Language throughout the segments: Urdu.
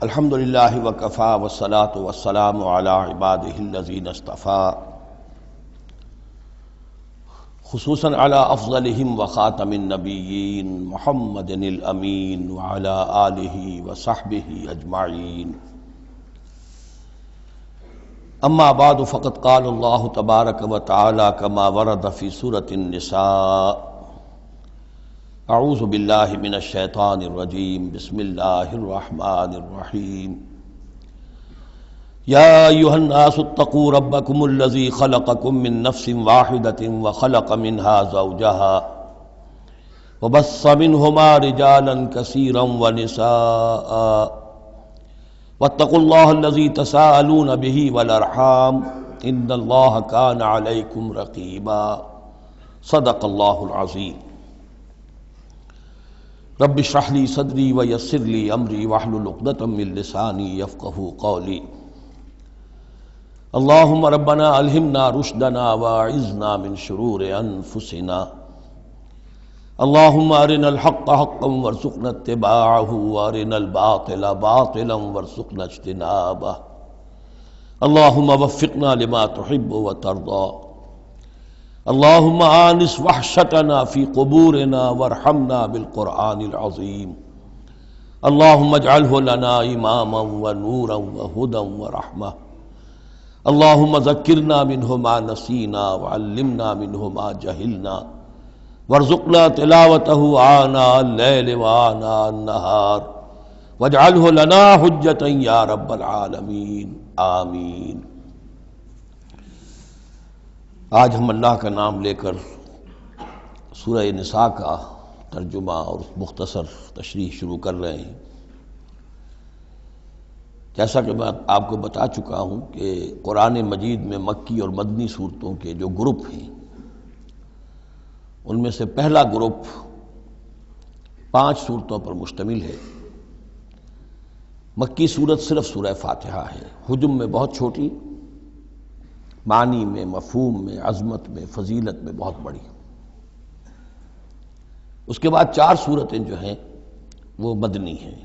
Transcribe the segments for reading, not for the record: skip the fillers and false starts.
الحمدللہ وکفا والصلاة والسلام علی عبادہ الذین اصطفیٰ خصوصاً علی افضلہم وخاتم النبیین محمد الامین وعلی آلہ وصحبہ اجمعین اما بعد فقد قال اللہ تبارک وتعالی کما ورد فی سورۃ النساء اعوذ باللہ من الشیطان الرجیم بسم اللہ الرحمن الرحیم یا ایھا الناس اتقوا ربکم الذی خلقکم من نفس واحدۃ وخلق منها زوجها وبث منہما رجالا کثیرا ونساء واتقوا اللہ الذی تساءلون به والارحام ان اللہ کان علیکم رقیبا صدق اللہ العظیم رب اشرح لی صدری ویسر لی امری واحلل عقدۃ من لسانی یفقہوا قولی اللہم ربنا الہمنا رشدنا واعذنا من شرور انفسنا اللہم ارنا الحق حقا وارزقنا اتباعہ وارنا الباطل باطلا وارزقنا اجتنابہ اللہم وفقنا لما تحب وترضى اللہم آنس وحشتنا فی قبورنا وارحمنا بالقرآن العظیم اللہم اجعلہ لنا اماما ونورا وہدا ورحمہ اللہم ذکرنا منہ ما نسینا وعلمنا منہ ما جہلنا وارزقنا تلاوتہ آناء اللیل وآناء النہار واجعلہ لنا حجتا یا رب العالمین آمین۔ آج ہم اللہ کا نام لے کر سورہ نساء کا ترجمہ اور مختصر تشریح شروع کر رہے ہیں۔ جیسا کہ میں آپ کو بتا چکا ہوں کہ قرآن مجید میں مکی اور مدنی صورتوں کے جو گروپ ہیں ان میں سے پہلا گروپ 5 صورتوں پر مشتمل ہے۔ مکی صورت صرف سورہ فاتحہ ہے، حجم میں بہت چھوٹی، معنی میں، مفہوم میں، عظمت میں، فضیلت میں بہت بڑی۔ اس کے بعد 4 صورتیں جو ہیں وہ مدنی ہیں،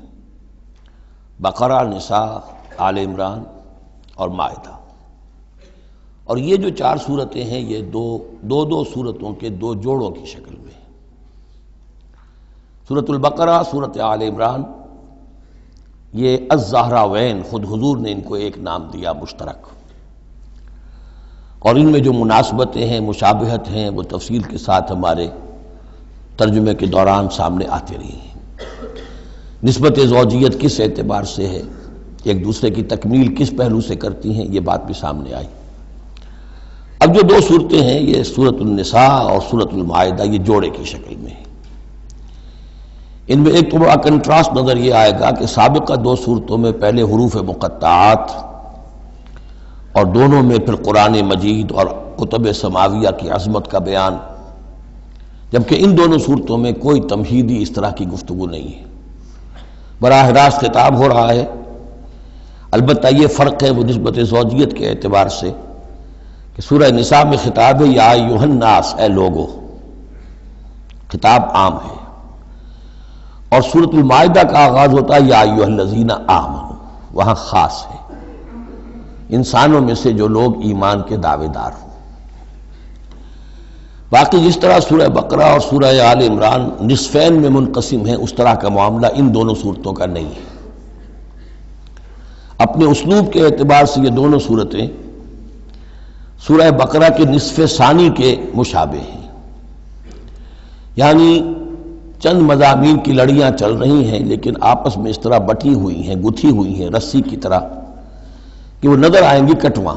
بقرہ، نساء، آل عمران اور مائدہ۔ اور یہ جو 4 صورتیں ہیں یہ دو صورتوں کے 2 جوڑوں کی شکل میں ہیں۔ سورۃ البقرہ، سورۃ آل عمران، یہ الزہراوین، خود حضور نے ان کو ایک نام دیا مشترک، اور ان میں جو مناسبتیں ہیں، مشابہت ہیں، وہ تفصیل کے ساتھ ہمارے ترجمے کے دوران سامنے آتے رہی ہیں۔ نسبت زوجیت کس اعتبار سے ہے، ایک دوسرے کی تکمیل کس پہلو سے کرتی ہیں، یہ بات بھی سامنے آئی۔ اب جو 2 صورتیں ہیں یہ سورۃ النساء اور سورۃ المائدہ، یہ جوڑے کی شکل میں ہیں۔ ان میں ایک تو بڑا کنٹراسٹ نظر یہ آئے گا کہ سابقہ 2 صورتوں میں پہلے حروف مقطعات اور دونوں میں پھر قرآن مجید اور کتب سماویہ کی عظمت کا بیان، جبکہ ان دونوں صورتوں میں کوئی تمہیدی اس طرح کی گفتگو نہیں ہے، براہ راست خطاب ہو رہا ہے۔ البتہ یہ فرق ہے وہ نسبت زوجیت کے اعتبار سے کہ سورہ نساء میں خطاب ہے یا ایھا الناس، اے لوگو، خطاب عام ہے، اور سورۃ المائدہ کا آغاز ہوتا ہے یا ایھا الذین آمنوا، وہاں خاص ہے، انسانوں میں سے جو لوگ ایمان کے دعوے دار ہوں۔ باقی جس طرح سورہ بقرہ اور سورہ آل عمران نصفین میں منقسم ہیں، اس طرح کا معاملہ ان دونوں صورتوں کا نہیں ہے۔ اپنے اسلوب کے اعتبار سے یہ دونوں صورتیں سورہ بقرہ کے نصف ثانی کے مشابہ ہیں، یعنی چند مضامین کی لڑیاں چل رہی ہیں لیکن آپس میں اس طرح بٹی ہوئی ہیں، گتھی ہوئی ہیں رسی کی طرح کہ وہ نظر آئیں گی کٹواں،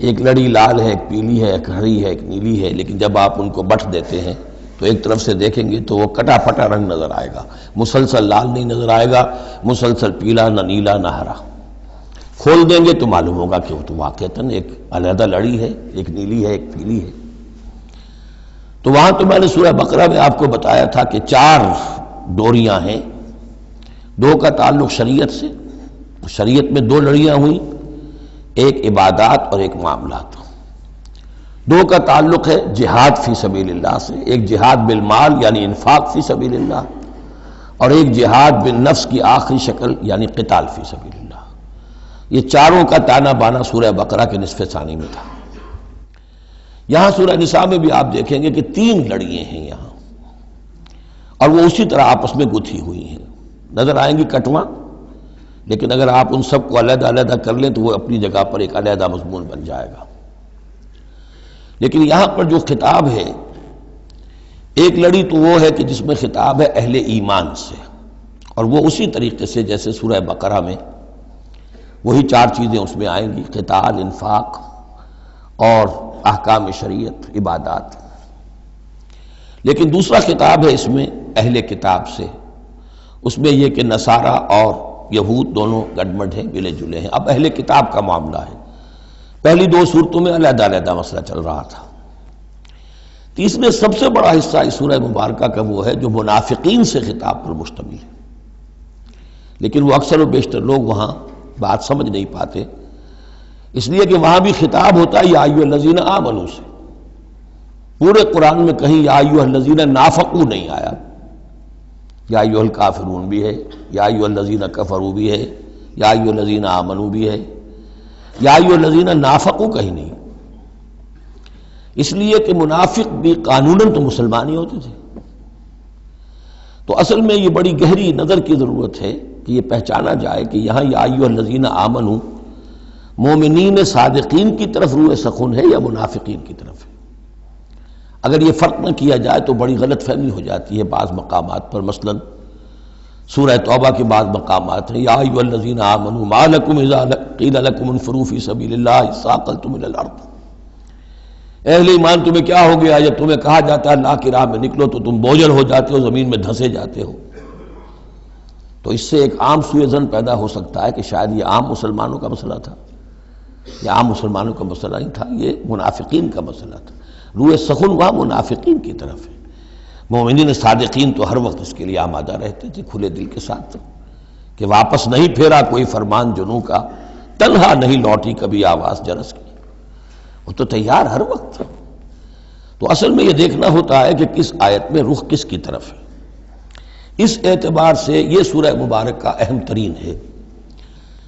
ایک لڑی لال ہے، ایک پیلی ہے، ایک ہری ہے، ایک نیلی ہے، لیکن جب آپ ان کو بٹ دیتے ہیں تو ایک طرف سے دیکھیں گے تو وہ کٹا پھٹا رنگ نظر آئے گا، مسلسل لال نہیں نظر آئے گا، مسلسل پیلا، نہ نیلا نہ ہرا۔ کھول دیں گے تو معلوم ہوگا کہ وہ تو واقعتاً ایک علیحدہ لڑی ہے، ایک نیلی ہے، ایک پیلی ہے۔ تو وہاں تو میں نے سورہ بقرہ میں آپ کو بتایا تھا کہ 4 ڈوریاں ہیں، 2 کا تعلق شریعت سے، شریعت میں 2 لڑیاں ہوئیں، ایک عبادات اور ایک معاملات۔ 2 کا تعلق ہے جہاد فی سبیل اللہ سے، ایک جہاد بالمال یعنی انفاق فی سبیل اللہ، اور ایک جہاد بالنفس کی آخری شکل یعنی قتال فی سبیل اللہ. یہ چاروں کا تانا بانا سورہ بقرہ کے نصف ثانی میں تھا. یہاں سورہ نساء میں بھی آپ دیکھیں گے کہ 3 لڑیاں ہیں یہاں، اور وہ اسی طرح آپس میں گتھی ہوئی ہیں. نظر آئیں گی کٹواں، لیکن اگر آپ ان سب کو علیحدہ علیحدہ کر لیں تو وہ اپنی جگہ پر ایک علیحدہ مضمون بن جائے گا. لیکن یہاں پر جو خطاب ہے، ایک لڑی تو وہ ہے کہ جس میں خطاب ہے اہل ایمان سے، اور وہ اسی طریقے سے جیسے سورہ بقرہ میں وہی 4 چیزیں اس میں آئیں گی: قتال، انفاق اور احکام شریعت، عبادات. لیکن دوسرا خطاب ہے اس میں اہل کتاب سے. اس میں یہ کہ نصارہ اور یہود دونوں گڈمڈ ہیں، ملے جلے ہیں. اب اہل کتاب کا معاملہ ہے. پہلی 2 صورتوں میں علیحدہ علیحدہ مسئلہ چل رہا تھا. تیسرے سب سے بڑا حصہ اس سورہ مبارکہ کا وہ ہے جو منافقین سے خطاب پر مشتمل ہے. لیکن وہ اکثر و بیشتر لوگ وہاں بات سمجھ نہیں پاتے، اس لیے کہ وہاں بھی خطاب ہوتا ہے یا ایھا الذین آمنوا سے. پورے قرآن میں کہیں یا ایھا الذین نافقوا نہیں آیا. یا ایھا الکافرون بھی ہے، یا ایھا الذین کفروا بھی ہے، یا ایھا الذین آمنوا بھی ہے، یا ایھا الذین نافقوا کہیں نہیں. اس لیے کہ منافق بھی قانوناً تو مسلمان ہی ہوتے تھے. تو اصل میں یہ بڑی گہری نظر کی ضرورت ہے کہ یہ پہچانا جائے کہ یہاں یا ایھا الذین آمنوا مومنین صادقین کی طرف روح سخن ہے یا منافقین کی طرف ہے. اگر یہ فرق نہ کیا جائے تو بڑی غلط فہمی ہو جاتی ہے بعض مقامات پر. مثلا سورہ توبہ کے بعض مقامات ہیں یا ایھا الذین آمنوا ما لکم اذا قیل لکم انفروا فی سبیل اللہ اثاقلتم الی الارض. اہل ایمان تمہیں کیا ہو گیا جب تمہیں کہا جاتا ہے اللہ کی راہ میں نکلو تو تم بوجھل ہو جاتے ہو، زمین میں دھنسے جاتے ہو. تو اس سے ایک عام سوء ظن پیدا ہو سکتا ہے کہ شاید یہ عام مسلمانوں کا مسئلہ تھا. یہ عام مسلمانوں کا مسئلہ نہیں تھا، یہ منافقین کا مسئلہ تھا. روح سخن وہاں منافقین کی طرف ہے. مومنین صادقین تو ہر وقت اس کے لیے آمادہ رہتے تھے کھلے دل کے ساتھ کہ واپس نہیں پھیرا کوئی فرمان جنوں کا، تنہا نہیں لوٹی کبھی آواز جرس کی. وہ تو تیار ہر وقت تھا. تو اصل میں یہ دیکھنا ہوتا ہے کہ کس آیت میں رخ کس کی طرف ہے. اس اعتبار سے یہ سورہ مبارک کا اہم ترین ہے.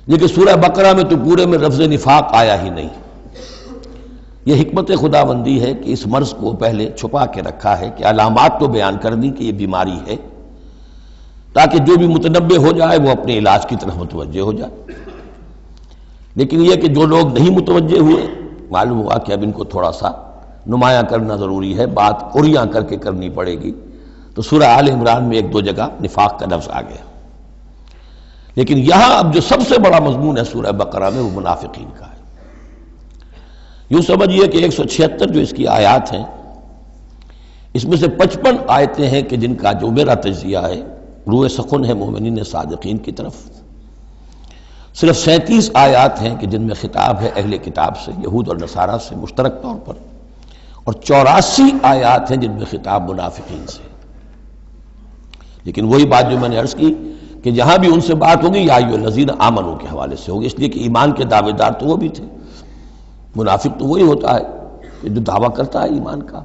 لیکن سورہ بقرہ میں تو پورے میں لفظ نفاق آیا ہی نہیں. یہ حکمت خداوندی ہے کہ اس مرض کو پہلے چھپا کے رکھا ہے کہ علامات تو بیان کر دی کہ یہ بیماری ہے، تاکہ جو بھی متنبع ہو جائے وہ اپنے علاج کی طرف متوجہ ہو جائے. لیکن یہ کہ جو لوگ نہیں متوجہ ہوئے، معلوم ہوا کہ اب ان کو تھوڑا سا نمایاں کرنا ضروری ہے، بات قریاں کر کے کرنی پڑے گی. تو سورہ آل عمران میں 1-2 جگہ نفاق کا لفظ آ گیا. لیکن یہاں اب جو سب سے بڑا مضمون ہے سورہ بقرہ میں وہ منافقین کا ہے. یوں سمجھیے کہ 176 جو اس کی آیات ہیں، اس میں سے 55 آیتیں ہیں کہ جن کا جو میرا تجزیہ ہے روح سخن ہے مومنین صادقین کی طرف. صرف 37 آیات ہیں کہ جن میں خطاب ہے اہل کتاب سے، یہود اور نصارہ سے مشترک طور پر، اور 84 آیات ہیں جن میں خطاب منافقین سے. لیکن وہی بات جو میں نے عرض کی کہ جہاں بھی ان سے بات ہوگی یا ایھا الذین آمنوا کے حوالے سے ہوگی، اس لیے کہ ایمان کے دعوے دار تو وہ بھی تھے. منافق تو وہی ہوتا ہے کہ جو دعویٰ کرتا ہے ایمان کا،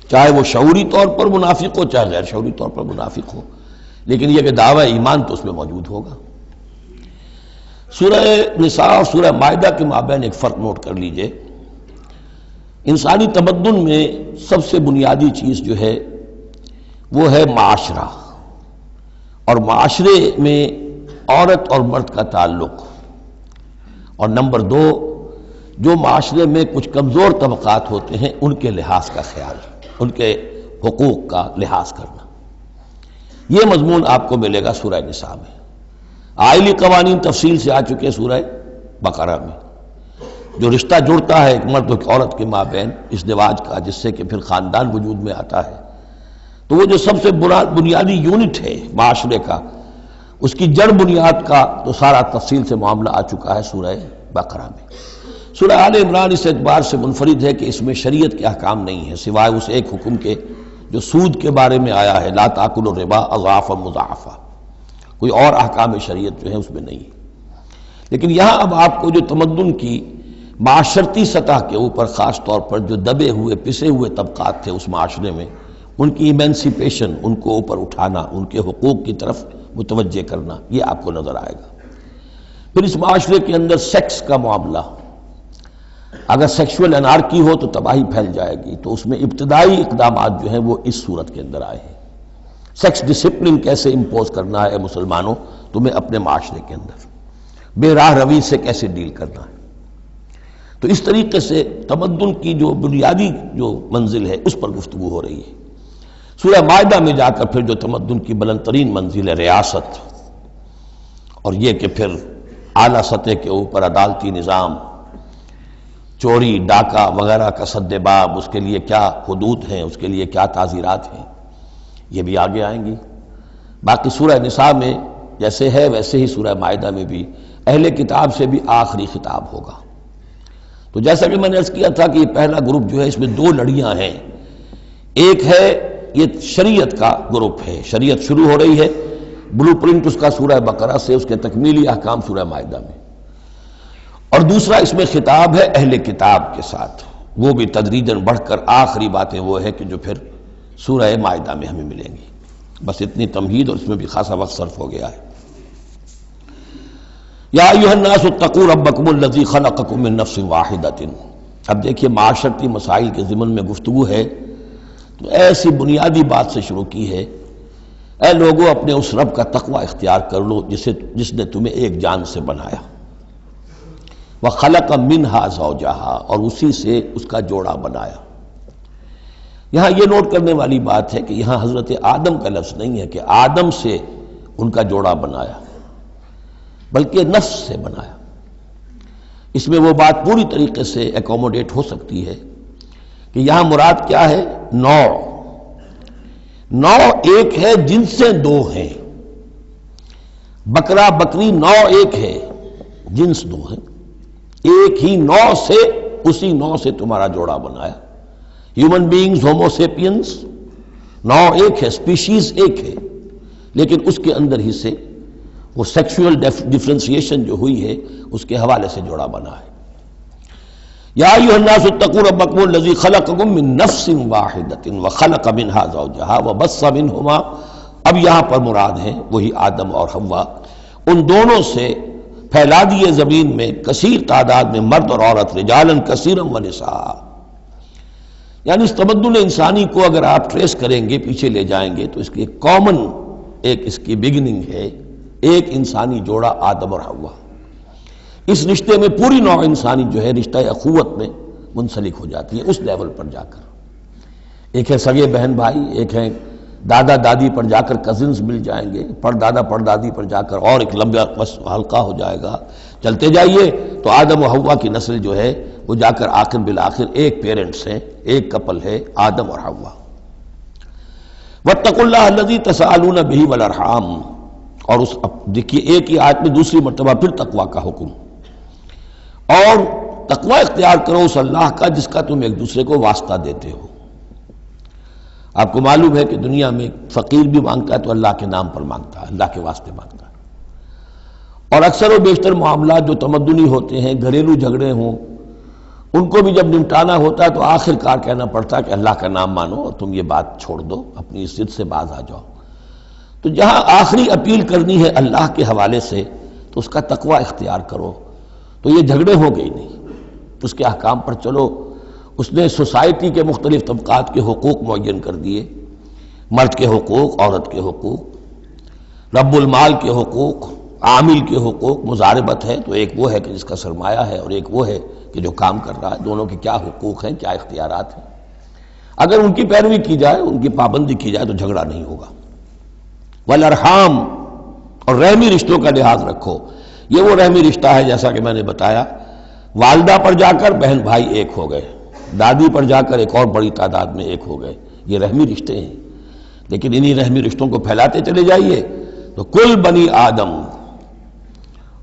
چاہے وہ شعوری طور پر منافق ہو چاہے غیر شعوری طور پر منافق ہو، لیکن یہ کہ دعویٰ ایمان تو اس میں موجود ہوگا. سورہ نساء اور سورہ مائدہ کے مابین ایک فرق نوٹ کر لیجئے. انسانی تمدن میں سب سے بنیادی چیز جو ہے وہ ہے معاشرہ، اور معاشرے میں عورت اور مرد کا تعلق. اور نمبر 2، جو معاشرے میں کچھ کمزور طبقات ہوتے ہیں ان کے لحاظ کا خیال، ان کے حقوق کا لحاظ کرنا. یہ مضمون آپ کو ملے گا سورہ نساء میں. آئلی قوانین تفصیل سے آ چکے سورہ بقرہ میں. جو رشتہ جڑتا ہے ایک مرد و ایک عورت کے مابین ازدواج کا، جس سے کہ پھر خاندان وجود میں آتا ہے، تو وہ جو سب سے بنیادی یونٹ ہے معاشرے کا، اس کی جڑ بنیاد کا تو سارا تفصیل سے معاملہ آ چکا ہے سورہ بقرہ میں. سورہ آل عمران اس اعتبار سے منفرد ہے کہ اس میں شریعت کے احکام نہیں ہیں سوائے اس ایک حکم کے جو سود کے بارے میں آیا ہے، لا تاکلوا الربا اضعافا مضاعفا. کوئی اور احکام شریعت جو ہے اس میں نہیں. لیکن یہاں اب آپ کو جو تمدن کی معاشرتی سطح کے اوپر خاص طور پر جو دبے ہوئے پسے ہوئے طبقات تھے اس معاشرے میں، ان کی ایمینسیپیشن، ان کو اوپر اٹھانا، ان کے حقوق کی طرف متوجہ کرنا، یہ آپ کو نظر آئے گا۔ پھر اس معاشرے کے اندر سیکس کا معاملہ، اگر سیکشول انارکی ہو تو تباہی پھیل جائے گی، تو اس میں ابتدائی اقدامات جو ہیں وہ اس صورت کے اندر آئے ہیں۔ سیکس ڈسپلن کیسے امپوز کرنا ہے مسلمانوں تمہیں اپنے معاشرے کے اندر، بے راہ روی سے کیسے ڈیل کرنا ہے۔ تو اس طریقے سے تمدن کی جو بنیادی جو منزل ہے اس پر گفتگو ہو رہی ہے۔ سورہ مائدہ میں جا کر پھر جو تمدن کی بلند ترین منزل ہے ریاست، اور یہ کہ پھر اعلیٰ سطح کے اوپر عدالتی نظام، چوری ڈاکہ وغیرہ کا سد باب، اس کے لیے کیا حدود ہیں، اس کے لیے کیا تعزیرات ہیں، یہ بھی آگے آئیں گی۔ باقی سورہ نساء میں جیسے ہے ویسے ہی سورہ مائدہ میں بھی اہل کتاب سے بھی آخری خطاب ہوگا۔ تو جیسا کہ میں نے عرض کیا تھا کہ یہ پہلا گروپ جو ہے اس میں دو لڑیاں ہیں۔ ایک ہے یہ شریعت کا گروپ ہے، شریعت شروع ہو رہی ہے، بلو پرنٹ اس کا سورہ بقرہ سے، اس کے تکمیلی احکام سورہ مائدہ میں، اور دوسرا اس میں خطاب ہے اہل کتاب کے ساتھ، وہ بھی تدریجاً بڑھ کر آخری باتیں وہ ہے کہ جو پھر سورہ مائدہ میں ہمیں ملیں گی۔ بس اتنی تمہید، اور اس میں بھی خاصا وقت صرف ہو گیا ہے۔ یا ایھا الناس اتقوا ربکم الذی خلقکم من نفس واحدۃ۔ اب دیکھیے معاشرتی مسائل کے ضمن میں گفتگو ہے تو ایسی بنیادی بات سے شروع کی ہے، اے لوگوں اپنے اس رب کا تقوی اختیار کر لو جس نے تمہیں ایک جان سے بنایا، وَخَلَقَ مِنْهَا زَوْجَهَا، اور اسی سے اس کا جوڑا بنایا۔ یہاں یہ نوٹ کرنے والی بات ہے کہ یہاں حضرت آدم کا لفظ نہیں ہے کہ آدم سے ان کا جوڑا بنایا، بلکہ نفس سے بنایا۔ اس میں وہ بات پوری طریقے سے ایکوموڈیٹ ہو سکتی ہے کہ یہاں مراد کیا ہے؟ نوع ایک ہے، جنسیں دو ہیں۔ بکرا بکری نوع ایک ہے، جنس دو ہیں، ایک ہی نوع سے، اسی نوع سے تمہارا جوڑا بنایا۔ ہیومن بینگز، ہومو سیپینز، نوع ایک ہے، اسپیشیز ایک ہے، لیکن اس کے اندر ہی سے وہ سیکشول ڈفرینسیشن جو ہوئی ہے اس کے حوالے سے جوڑا بنا ہے۔ یا ایھا الناس اتقوا ربکم الذی خلقکم من نفس واحدۃ وخلق منها زوجها وبث منہما، اب یہاں پر مراد ہیں وہی آدم اور حوا، ان دونوں سے پھیلا دیے زمین میں کثیر تعداد میں مرد اور عورت، رجالا کثیرا ونساء۔ یعنی اس تمدن انسانی کو اگر آپ ٹریس کریں گے، پیچھے لے جائیں گے، تو اس کی کامن ایک اس کی بگننگ ہے، ایک انسانی جوڑا آدم اور حوا۔ اس رشتے میں پوری نوع انسانی جو ہے رشتہ اخوت میں منسلک ہو جاتی ہے، اس لیول پر جا کر۔ ایک ہے سگے بہن بھائی، ایک ہے دادا دادی پر جا کر کزنز مل جائیں گے، پردادا پردادی پر جا کر اور ایک لمبا حلقہ ہو جائے گا، چلتے جائیے تو آدم و حوا کی نسل جو ہے وہ جا کر آخر بالآخر ایک پیرنٹس ہیں، ایک کپل ہے، آدم اور حوا۔ واتقوا اللہ الذی تساءلون بہ والارحام، اور اس دیکھیے ایک ہی آیت میں دوسری مرتبہ پھر تقوی کا حکم، اور تقوی اختیار کرو اس اللہ کا جس کا تم ایک دوسرے کو واسطہ دیتے ہو۔ آپ کو معلوم ہے کہ دنیا میں فقیر بھی مانگتا ہے تو اللہ کے نام پر مانگتا ہے، اللہ کے واسطے مانگتا ہے، اور اکثر و بیشتر معاملات جو تمدنی ہوتے ہیں، گھریلو جھگڑے ہوں، ان کو بھی جب نمٹانا ہوتا ہے تو آخر کار کہنا پڑتا ہے کہ اللہ کا نام مانو اور تم یہ بات چھوڑ دو، اپنی عزت سے باز آ جاؤ۔ تو جہاں آخری اپیل کرنی ہے اللہ کے حوالے سے تو اس کا تقوی اختیار کرو، تو یہ جھگڑے ہو گئی نہیں، اس کے احکام پر چلو۔ اس نے سوسائٹی کے مختلف طبقات کے حقوق معین کر دیے، مرد کے حقوق، عورت کے حقوق، رب المال کے حقوق، عامل کے حقوق، مضاربت ہے تو ایک وہ ہے کہ جس کا سرمایہ ہے اور ایک وہ ہے کہ جو کام کر رہا ہے، دونوں کے کیا حقوق ہیں، کیا اختیارات ہیں۔ اگر ان کی پیروی کی جائے، ان کی پابندی کی جائے تو جھگڑا نہیں ہوگا۔ والارحام، اور رحمی رشتوں کا لحاظ رکھو۔ یہ وہ رحمی رشتہ ہے جیسا کہ میں نے بتایا، والدہ پر جا کر بہن بھائی ایک ہو گئے، دادی پر جا کر ایک اور بڑی تعداد میں ایک ہو گئے، یہ رحمی رشتے ہیں۔ لیکن انہی رحمی رشتوں کو پھیلاتے چلے جائیے تو کل بنی آدم،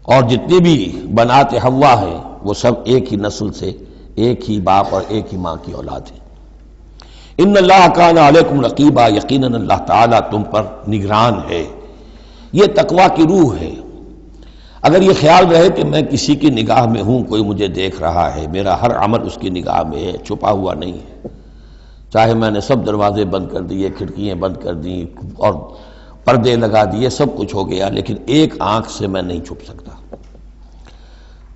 اور جتنی بھی بنات حوا ہیں وہ سب ایک ہی نسل سے، ایک ہی باپ اور ایک ہی ماں کی اولاد ہیں۔ ان اللہ کان علیکم رقیبا، یقیناً اللہ تعالیٰ تم پر نگران ہے۔ یہ تقویٰ کی روح ہے۔ اگر یہ خیال رہے کہ میں کسی کی نگاہ میں ہوں، کوئی مجھے دیکھ رہا ہے، میرا ہر عمل اس کی نگاہ میں ہے، چھپا ہوا نہیں ہے، چاہے میں نے سب دروازے بند کر دیے، کھڑکیاں بند کر دیں اور پردے لگا دیے، سب کچھ ہو گیا، لیکن ایک آنکھ سے میں نہیں چھپ سکتا۔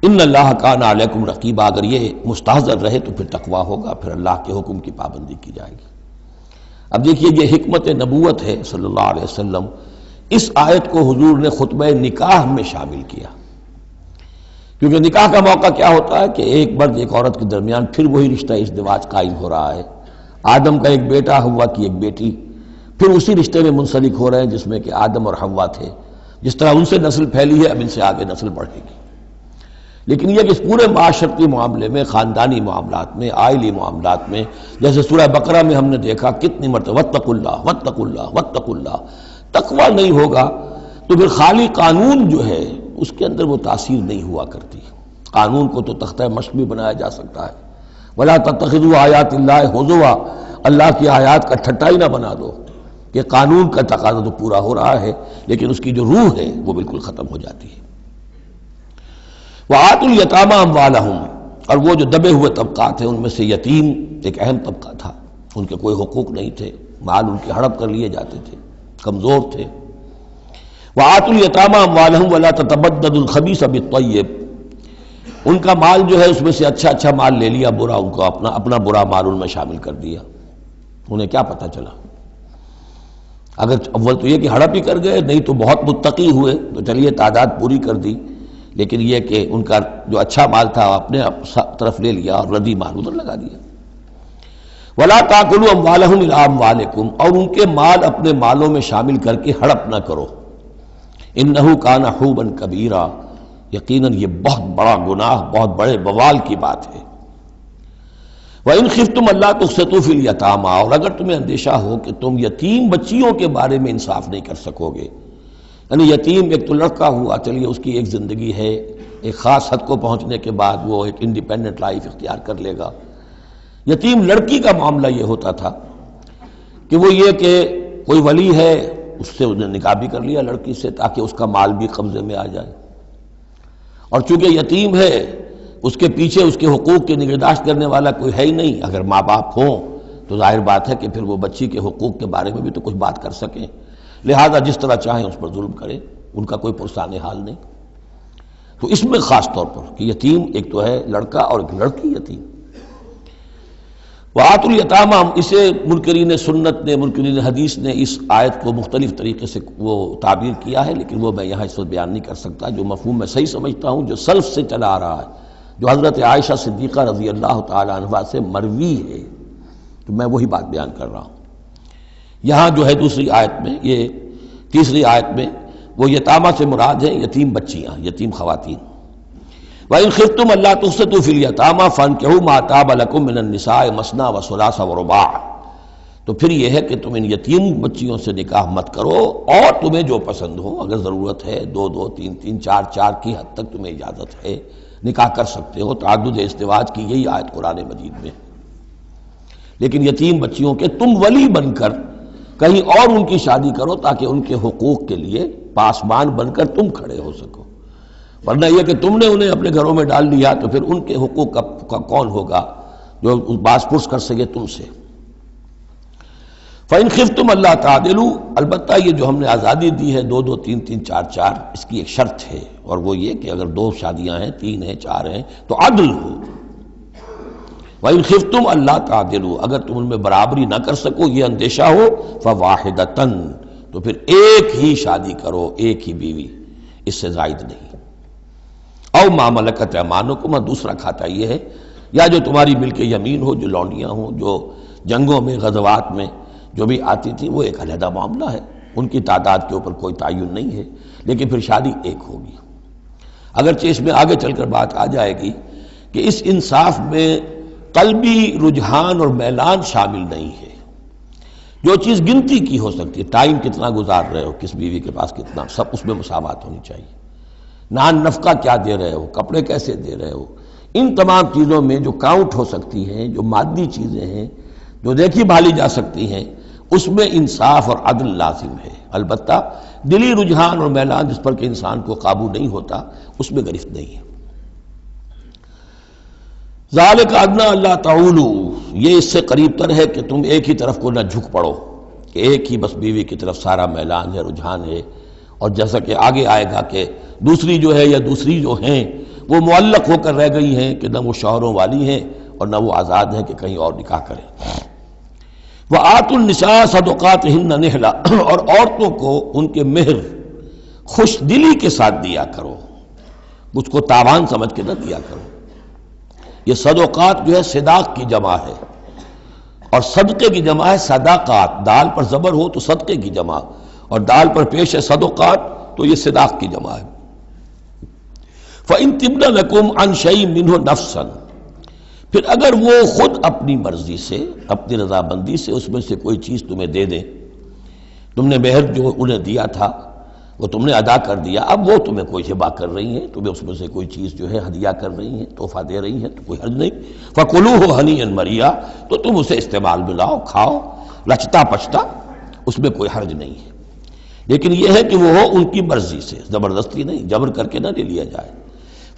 ان اللہ کان علیکم رقیبا، اگر یہ مستحضر رہے تو پھر تقویٰ ہوگا، پھر اللہ کے حکم کی پابندی کی جائے گی۔ اب دیکھیے یہ حکمت نبوت ہے صلی اللہ علیہ وسلم، اس آیت کو حضور نے خطبہ نکاح میں شامل کیا، کیونکہ نکاح کا موقع کیا ہوتا ہے کہ ایک مرد ایک عورت کے درمیان پھر وہی رشتہ ازدواج قائم ہو رہا ہے، آدم کا ایک بیٹا، حوا کی ایک بیٹی، پھر اسی رشتے میں منسلک ہو رہے ہیں جس میں کہ آدم اور حوا تھے، جس طرح ان سے نسل پھیلی ہے اب ان سے آگے نسل بڑھے گی۔ لیکن یہ کہ اس پورے معاشرتی معاملے میں، خاندانی معاملات میں، عائلی معاملات میں، جیسے سورہ بقرہ میں ہم نے دیکھا کتنی مرتبہ واتقوا اللہ واتقوا اللہ واتقوا اللہ، تقویٰ نہیں ہوگا تو پھر خالی قانون جو ہے اس کے اندر وہ تاثیر نہیں ہوا کرتی۔ قانون کو تو تختہ مشق بھی بنایا جا سکتا ہے، وَلَا تَتَّخِذُوا آیَاتِ اللَّهِ هُزُوًا، اللہ کی آیات کا ٹھٹا ہی نہ بنا دو کہ قانون کا تقاضا تو پورا ہو رہا ہے لیکن اس کی جو روح ہے وہ بالکل ختم ہو جاتی ہے۔ وَآتُوا الْيَتَامَىٰ أَمْوَالَهُمْ، اور وہ جو دبے ہوئے طبقات ہیں ان میں سے یتیم ایک اہم طبقہ تھا، ان کے کوئی حقوق نہیں تھے، مال ان کے ہڑپ کر لیے جاتے تھے، کمزور تھے۔ وَآتُوا الْيَتَامَىٰ أَمْوَالَهُمْ وَلَا تَتَبَدَّلُوا الْخَبِيثَ بِالطَّيِّبِ، ان کا مال جو ہے اس میں سے اچھا مال لے لیا، برا ان کو اپنا برا مال ان میں شامل کر دیا۔ انہیں کیا پتہ چلا؟ اگر اول تو یہ کہ ہڑپ ہی کر گئے، نہیں تو بہت متقی ہوئے تو چلیے تعداد پوری کر دی، لیکن یہ کہ ان کا جو اچھا مال تھا اپنے طرف لے لیا اور ردی مال ادھر لگا دیا۔ وَلَا تَأْكُلُوا أَمْوَالَهُمْ إِلَىٰ أَمْوَالِكُمْ، اور ان کے مال اپنے مالوں میں شامل کر کے ہڑپ نہ کرو۔ إِنَّهُ كَانَ حُوبًا كَبِيرًا، یقیناً یہ بہت بڑا گناہ، بہت بڑے بوال کی بات ہے۔ وَإِنْ خِفْتُمْ أَلَّا تُقْسِطُوا فِي الْيَتَامَىٰ، اور اگر تمہیں اندیشہ ہو کہ تم یتیم بچیوں کے بارے میں انصاف نہیں کر سکو گے، یعنی یتیم ایک تو لڑکا ہوا، چلیے اس کی ایک زندگی ہے، ایک خاص حد کو پہنچنے کے بعد وہ ایک انڈیپینڈنٹ لائف اختیار کر لے گا۔ یتیم لڑکی کا معاملہ یہ ہوتا تھا کہ وہ یہ کہ کوئی ولی ہے، اس سے انہیں نکاح بھی کر لیا لڑکی سے تاکہ اس کا مال بھی قبضے میں آ جائے، اور چونکہ یتیم ہے اس کے پیچھے اس کے حقوق کی نگہداشت کرنے والا کوئی ہے ہی نہیں۔ اگر ماں باپ ہوں تو ظاہر بات ہے کہ پھر وہ بچی کے حقوق کے بارے میں بھی تو کچھ بات کر سکیں، لہذا جس طرح چاہیں اس پر ظلم کریں، ان کا کوئی پرسان حال نہیں۔ تو اس میں خاص طور پر کہ یتیم ایک تو ہے لڑکا اور ایک لڑکی یتیم۔ وَآتُوا الْيَتَامَىٰ، اسے منکرین سنت نے، منکرین حدیث نے اس آیت کو مختلف طریقے سے وہ تعبیر کیا ہے، لیکن وہ میں یہاں اس وقت بیان نہیں کر سکتا۔ جو مفہوم میں صحیح سمجھتا ہوں، جو سلف سے چلا آ رہا ہے، جو حضرت عائشہ صدیقہ رضی اللہ تعالی عنہا سے مروی ہے، تو میں وہی بات بیان کر رہا ہوں۔ یہاں جو ہے دوسری آیت میں، یہ تیسری آیت میں، وہ یتامہ سے مراد ہیں یتیم بچیاں، یتیم خواتین۔ وَإِنْ خِفْتُمْ أَلَّا تُقْسِطُوا فِي الْيَتَامَىٰ فَانكِحُوا مَا طَابَ لَكُم مِّنَ النِّسَاءِ مَثْنَىٰ وَثُلَاثَ وَرُبَاعَ، تو پھر یہ ہے کہ تم ان یتیم بچیوں سے نکاح مت کرو، اور تمہیں جو پسند ہو، اگر ضرورت ہے دو دو تین تین چار چار کی حد تک تمہیں اجازت ہے، نکاح کر سکتے ہو۔ تعدد ازدواج کی یہی آیت قرآن مجید میں۔ لیکن یتیم بچیوں کے تم ولی بن کر کہیں اور ان کی شادی کرو تاکہ ان کے حقوق کے لیے پاسبان بن کر تم کھڑے ہو سکو، ورنہ یہ کہ تم نے انہیں اپنے گھروں میں ڈال لیا تو پھر ان کے حقوق کا کون ہوگا جو باز پرس کر سکے تم سے۔ فَإِنْ خِفْتُمْ أَلَّا تَعْدِلُوا، البتہ یہ جو ہم نے آزادی دی ہے دو دو تین تین چار چار، اس کی ایک شرط ہے، اور وہ یہ کہ اگر دو شادیاں ہیں، تین ہیں، چار ہیں، تو عدل ہو۔ وَإِنْ خِفْتُمْ أَلَّا تَعْدِلُوا، اگر تم ان میں برابری نہ کر سکو، یہ اندیشہ ہو، فَوَاحِدَةً، تو پھر ایک ہی شادی کرو، ایک ہی بیوی، اس سے زائد نہیں۔ او ما ملکت ایمانکم، دوسرا کھاتا یہ ہے، یا جو تمہاری ملک یمین ہو، جو لونڈیاں ہوں، جو جنگوں میں غزوات میں جو بھی آتی تھی، وہ ایک علیحدہ معاملہ ہے، ان کی تعداد کے اوپر کوئی تعین نہیں ہے، لیکن پھر شادی ایک ہوگی۔ اگرچہ اس میں آگے چل کر بات آ جائے گی کہ اس انصاف میں قلبی رجحان اور میلان شامل نہیں ہے، جو چیز گنتی کی ہو سکتی ہے، ٹائم کتنا گزار رہے ہو، کس بیوی کے پاس کتنا، سب اس میں مساوات ہونی چاہیے۔ نان نفقہ کیا دے رہے ہو، کپڑے کیسے دے رہے ہو، ان تمام چیزوں میں جو کاؤنٹ ہو سکتی ہیں، جو مادی چیزیں ہیں، جو دیکھی بھالی جا سکتی ہیں، اس میں انصاف اور عدل لازم ہے۔ البتہ دلی رجحان اور میلان جس پر کہ انسان کو قابو نہیں ہوتا، اس میں گرفت نہیں ہے۔ ذالک ادنیٰ اللہ تعولوا، یہ اس سے قریب تر ہے کہ تم ایک ہی طرف کو نہ جھک پڑو، کہ ایک ہی بس بیوی کی طرف سارا میلان ہے، رجحان ہے. اور جیسا کہ آگے آئے گا کہ دوسری جو ہے یا دوسری جو ہیں وہ معلق ہو کر رہ گئی ہیں کہ نہ وہ شوہروں والی ہیں اور نہ وہ آزاد ہیں کہ کہیں اور نکاح کریں. وَآتُوا النِّسَاءَ صَدُقَاتِهِنَّ نِحْلًا، اور عورتوں کو ان کے مہر خوش دلی کے ساتھ دیا کرو، مجھ کو تاوان سمجھ کے نہ دیا کرو. یہ صدقات جو ہے صداق کی جمع ہے، اور صدقے کی جمع ہے صداقات. دال پر زبر ہو تو صدقے کی جمع، اور دال پر پیش ہے صدقات تو یہ صداق کی جمع ہے. فَإِن تِبْنَ لَكُمْ عَنْ شَيْءٍ مِّنْهُ نَفْسًا، پھر اگر وہ خود اپنی مرضی سے، اپنی رضامندی سے اس میں سے کوئی چیز تمہیں دے دیں، تم نے مہر جو انہیں دیا تھا وہ تم نے ادا کر دیا، اب وہ تمہیں کوئی ہبہ کر رہی ہیں، تمہیں اس میں سے کوئی چیز جو ہے ہدیہ کر رہی ہیں، تحفہ دے رہی ہیں، تو کوئی حرج نہیں. فَكُلُوهُ هَنِيًّا مَرِيًّا، تو تم اسے استعمال میں لاؤ، کھاؤ لچتا پچتا، اس میں کوئی حرج نہیں ہے. لیکن یہ ہے کہ وہ ہو ان کی مرضی سے، زبردستی نہیں، جبر کر کے نہ لے لیا جائے.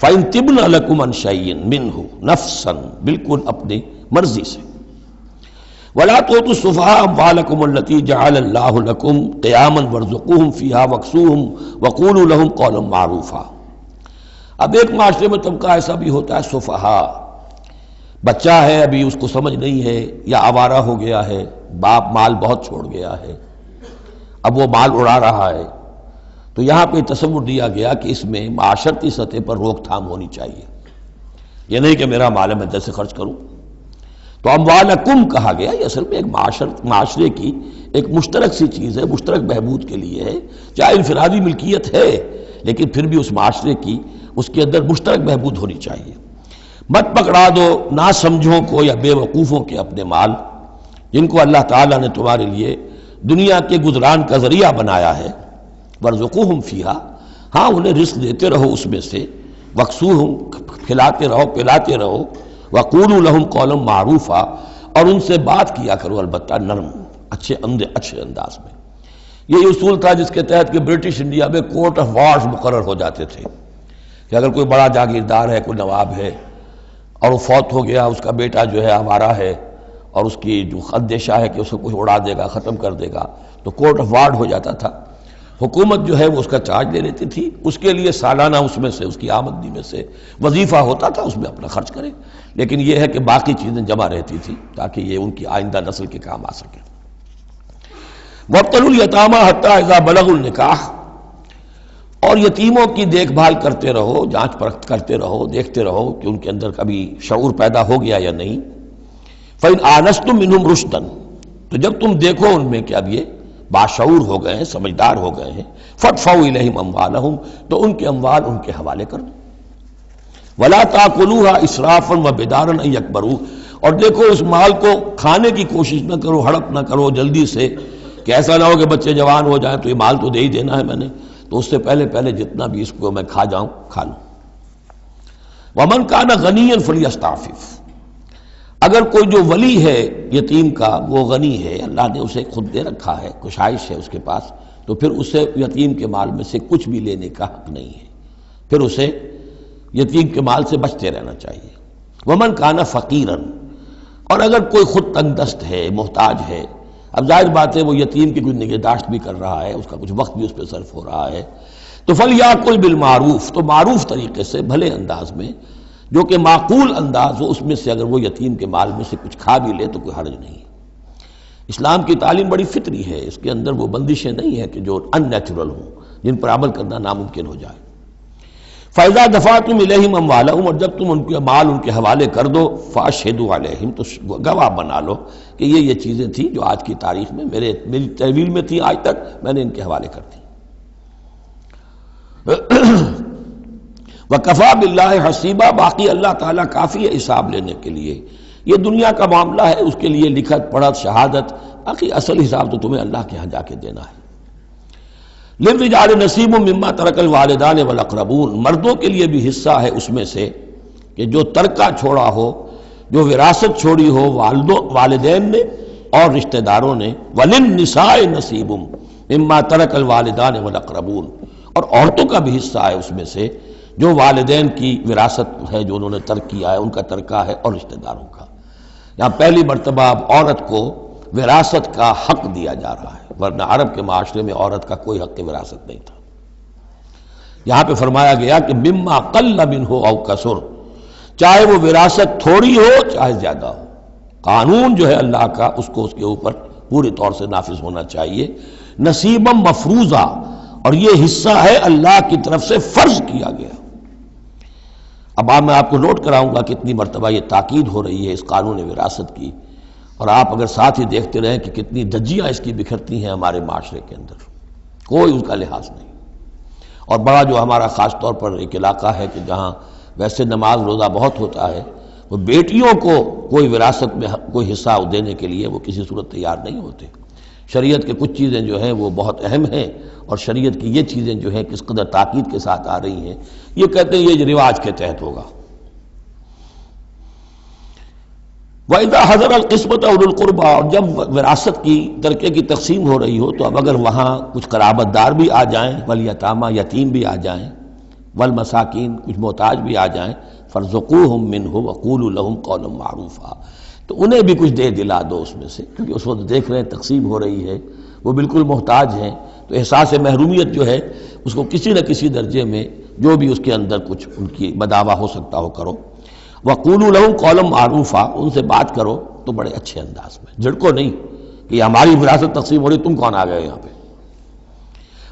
فَإِن تِبْنَ لَكُمْ عَنْ شَيْءٍ مِّنْهُ نَفْسًا، بالکل اپنی مرضی سے. وَلَا تُؤْتُوا السُّفَهَاءَ أَمْوَالَكُمُ الَّتِي جَعَلَ اللَّهُ لَكُمْ قِيَامًا وَارْزُقُوهُمْ فِيهَا وَاكْسُوهُمْ وَقُولُوا لَهُمْ قَوْلًا مَّعْرُوفًا. اب ایک معاشرے میں طبقہ ایسا بھی ہوتا ہے سفہاء، بچہ ہے ابھی اس کو سمجھ نہیں ہے یا آوارہ ہو گیا ہے، باپ مال بہت چھوڑ گیا ہے، اب وہ مال اڑا رہا ہے. تو یہاں پہ تصور دیا گیا کہ اس میں معاشرتی سطح پر روک تھام ہونی چاہیے. یہ نہیں کہ میرا مال ہے میں جیسے خرچ کروں. تو اموالکم کہا گیا، یہ اصل میں ایک معاشرے کی ایک مشترک سی چیز ہے، مشترک بہبود کے لیے ہے. چاہے انفرادی ملکیت ہے لیکن پھر بھی اس معاشرے کی اس کے اندر مشترک بہبود ہونی چاہیے. مت پکڑا دو نا سمجھوں کو یا بے وقوفوں کے اپنے مال، جن کو اللہ تعالیٰ نے تمہارے لیے دنیا کے گزران کا ذریعہ بنایا ہے. وَارْزُقُوهُمْ فِيهَا، ہاں انہیں رزق دیتے رہو اس میں سے. وَاكْسُوهُمْ، کھلاتے رہو پلاتے رہو. وَقُولُوا لَهُمْ قَوْلًا مَّعْرُوفًا، اور ان سے بات کیا کرو البتہ نرم اچھے انداز میں. یہ اصول تھا جس کے تحت کہ برٹش انڈیا میں کورٹ آف وارز مقرر ہو جاتے تھے کہ اگر کوئی بڑا جاگیردار ہے، کوئی نواب ہے اور وہ فوت ہو گیا، اس کا بیٹا جو ہے آوارہ ہے اور اس کی جو اندیشہ ہے کہ اسے کچھ اڑا دے گا، ختم کر دے گا، تو کورٹ آف وارز ہو جاتا تھا. حکومت جو ہے وہ اس کا چارج لے لیتی تھی، اس کے لیے سالانہ اس میں سے اس کی آمدنی میں سے وظیفہ ہوتا تھا، اس میں اپنا خرچ کرے. لیکن یہ ہے کہ باقی چیزیں جمع رہتی تھی تاکہ یہ ان کی آئندہ نسل کے کام آ سکے. وَابْتَلُوا الْيَتَامَىٰ حَتَّىٰ إِذَا بَلَغُوا النِّكَاحَ، اور یتیموں کی دیکھ بھال کرتے رہو، جانچ پرکھ کرتے رہو، دیکھتے رہو کہ ان کے اندر کبھی شعور پیدا ہو گیا یا نہیں. فَإِنْ آنَسْتُم مِّنْهُمْ رُشْدًا، تو جب تم دیکھو ان میں کہ اب یہ باشعور ہو گئے ہیں، سمجھدار ہو گئے ہیں. فَادْفَعُوا إِلَيْهِمْ أَمْوَالَهُمْ، تو ان کے اموال ان کے حوالے کر دو. وَلَا تَأْكُلُوهَا إِسْرَافًا وَبِدَارًا أَن يَكْبَرُوا، اور دیکھو اس مال کو کھانے کی کوشش نہ کرو، ہڑپ نہ کرو جلدی سے، کہ ایسا نہ ہو کہ بچے جوان ہو جائیں تو یہ مال تو دے ہی دینا ہے میں نے، تو اس سے پہلے جتنا بھی اس کو میں کھا جاؤں کھا لوں. وَمَنْ كَانَ غَنِيًّا فَلْيَسْتَعْفِفْ، اگر کوئی جو ولی ہے یتیم کا وہ غنی ہے، اللہ نے اسے خود دے رکھا ہے، کشائش ہے اس کے پاس، تو پھر اسے یتیم کے مال میں سے کچھ بھی لینے کا حق نہیں ہے، پھر اسے یتیم کے مال سے بچتے رہنا چاہیے. ومن کانا فقیرن، اور اگر کوئی خود تنگ دست ہے، محتاج ہے، اب ظاہر بات ہے وہ یتیم کی کوئی نگہداشت بھی کر رہا ہے، اس کا کچھ وقت بھی اس پہ صرف ہو رہا ہے، تو فلیاکل بالمعروف، تو معروف طریقے سے بھلے انداز میں جو کہ معقول انداز ہو، اس میں سے اگر وہ یتیم کے مال میں سے کچھ کھا بھی لے تو کوئی حرج نہیں. اسلام کی تعلیم بڑی فطری ہے، اس کے اندر وہ بندشیں نہیں ہیں کہ جو ان نیچرل ہوں، جن پر عمل کرنا ناممکن ہو جائے. فَإِذَا دَفَعْتُمْ إِلَيْهِمْ أَمْوَالَهُمْ، اور جب تم ان کے مال ان کے حوالے کر دو، فَأَشْهِدُوا عَلَيْهِمْ، تو گواہ بنا لو کہ یہ چیزیں تھیں جو آج کی تاریخ میں میری تحویل میں تھی، آج تک میں نے ان کے حوالے کر دی. وَكَفَىٰ بِاللَّهِ حَسِيبًا، باقی اللہ تعالیٰ کافی ہے حساب لینے کے لیے. یہ دنیا کا معاملہ ہے، اس کے لیے لکھت پڑھت شہادت، باقی اصل حساب تو تمہیں اللہ کے ہاں جا کے دینا ہے. للرجال نصیب مما ترک الوالدان والاقربون، مردوں کے لیے بھی حصہ ہے اس میں سے کہ جو ترکہ چھوڑا ہو، جو وراثت چھوڑی ہو والدین نے اور رشتہ داروں نے. وللنساء نصیب مما ترک الوالدان والاقربون، اور عورتوں کا بھی حصہ ہے اس میں سے جو والدین کی وراثت ہے جو انہوں نے ترک کیا ہے ان کا ترکہ ہے، اور رشتہ داروں کا۔ یہاں پہلی مرتبہ اب عورت کو وراثت کا حق دیا جا رہا ہے، ورنہ عرب کے معاشرے میں عورت کا کوئی حق وراثت نہیں تھا۔ یہاں پہ فرمایا گیا کہ مما قل منہ او کثر، چاہے وہ وراثت تھوڑی ہو چاہے زیادہ ہو، قانون جو ہے اللہ کا اس کو اس کے اوپر پوری طور سے نافذ ہونا چاہیے۔ نصیبا مفروضہ، اور یہ حصہ ہے اللہ کی طرف سے فرض کیا گیا۔ اب میں آپ کو نوٹ کراؤں گا کتنی مرتبہ یہ تاکید ہو رہی ہے اس قانون وراثت کی، اور آپ اگر ساتھ ہی دیکھتے رہیں کہ کتنی دھجیاں اس کی بکھرتی ہیں ہمارے معاشرے کے اندر، کوئی اس کا لحاظ نہیں۔ اور بڑا جو ہمارا خاص طور پر ایک علاقہ ہے کہ جہاں ویسے نماز روزہ بہت ہوتا ہے، وہ بیٹیوں کو کوئی وراثت میں کوئی حصہ دینے کے لیے وہ کسی صورت تیار نہیں ہوتے۔ شریعت کے کچھ چیزیں جو ہیں وہ بہت اہم ہیں، اور شریعت کی یہ چیزیں جو ہیں کس قدر تاکید کے ساتھ آ رہی ہیں، یہ کہتے ہیں یہ رواج کے تحت ہوگا۔ وَإِذَا حَضَرَ الْقِسْمَةَ أُولُو الْقُرْبَى، اور جب وراثت کی ترکے کی تقسیم ہو رہی ہو تو اب اگر وہاں کچھ قرابت دار بھی آ جائیں، والیتامى، یتیم بھی آ جائیں، والمساکین، کچھ محتاج بھی آ جائیں، فارزقوہم منہ وقولوا لہم قولا معروفا، تو انہیں بھی کچھ دے دلا دو اس میں سے، کیونکہ اس وقت دیکھ رہے ہیں تقسیم ہو رہی ہے، وہ بالکل محتاج ہیں، تو احساس محرومیت جو ہے اس کو کسی نہ کسی درجے میں جو بھی اس کے اندر کچھ ان کی بداوا ہو سکتا ہو کرو۔ وَقُولُوا لَهُمْ قَوْلًا مَعْرُوفًا، ان سے بات کرو تو بڑے اچھے انداز میں، جھڑکو نہیں کہ ہماری وراثت تقسیم ہو رہی تم کون آ گئے یہاں پہ۔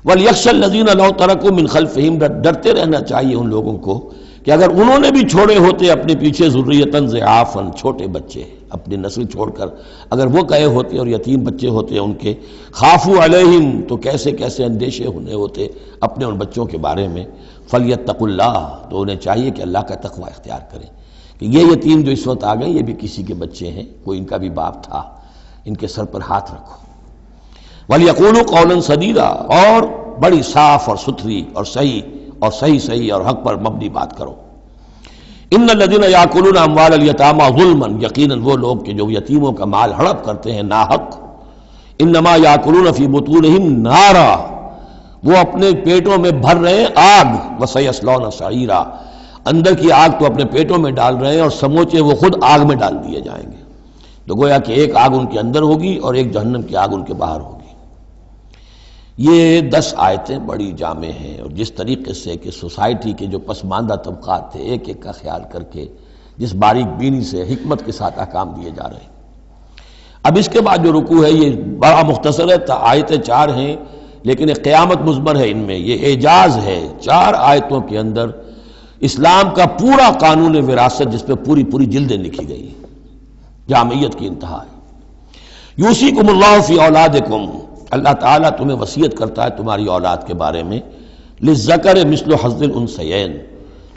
وَلْيَخْشَ الَّذِينَ لَوْ تَرَكُوا مِنْ خَلْفِهِمْ، ڈرتے رہنا چاہیے ان لوگوں کو کہ اگر انہوں نے بھی چھوڑے ہوتے اپنے پیچھے ذُرِّيَّةً ضِعَافًا، چھوٹے بچے، اپنی نسل چھوڑ کر اگر وہ گئے ہوتے اور یتیم بچے ہوتے ان کے، خافوا علیہم، تو کیسے کیسے اندیشے ہونے ہوتے اپنے ان بچوں کے بارے میں۔ فلیتقوا اللہ، تو انہیں چاہیے کہ اللہ کا تقوی اختیار کریں کہ یہ یتیم جو اس وقت آ گئے یہ بھی کسی کے بچے ہیں، کوئی ان کا بھی باپ تھا، ان کے سر پر ہاتھ رکھو۔ ولیقولوا قولا سدیدا، اور بڑی صاف اور ستھری اور صحیح اور حق پر مبنی بات کرو۔ ان الذین یاکلون اموال الیتامی ظلما، یقیناً وہ لوگ کہ جو یتیموں کا مال ہڑپ کرتے ہیں ناحق، انما یاکلون فی بطونہم نارا، وہ اپنے پیٹوں میں بھر رہے ہیں آگ، وسیصلون سعیرا، اندر کی آگ تو اپنے پیٹوں میں ڈال رہے ہیں اور سموچے وہ خود آگ میں ڈال دیے جائیں گے۔ تو گویا کہ ایک آگ ان کے اندر ہوگی اور ایک جہنم کی آگ ان کے باہر ہوگی۔ یہ 10 آیتیں بڑی جامع ہیں، اور جس طریقے سے کہ سوسائٹی کے جو پسماندہ طبقات تھے ایک ایک کا خیال کر کے جس باریک بینی سے حکمت کے ساتھ احکام دیے جا رہے ہیں۔ اب اس کے بعد جو رکوع ہے یہ بڑا مختصر ہے، آیتیں 4 ہیں لیکن ایک قیامت مضمر ہے ان میں، یہ اعجاز ہے۔ 4 آیتوں کے اندر اسلام کا پورا قانون وراثت جس پہ پوری جلدیں لکھی گئی ہیں، جامعیت کی انتہا ہے۔ یوصیکم اللہ فی اولادکم، اللہ تعالیٰ تمہیں وصیت کرتا ہے تمہاری اولاد کے بارے میں، للذکر مثل حظ الانثیین،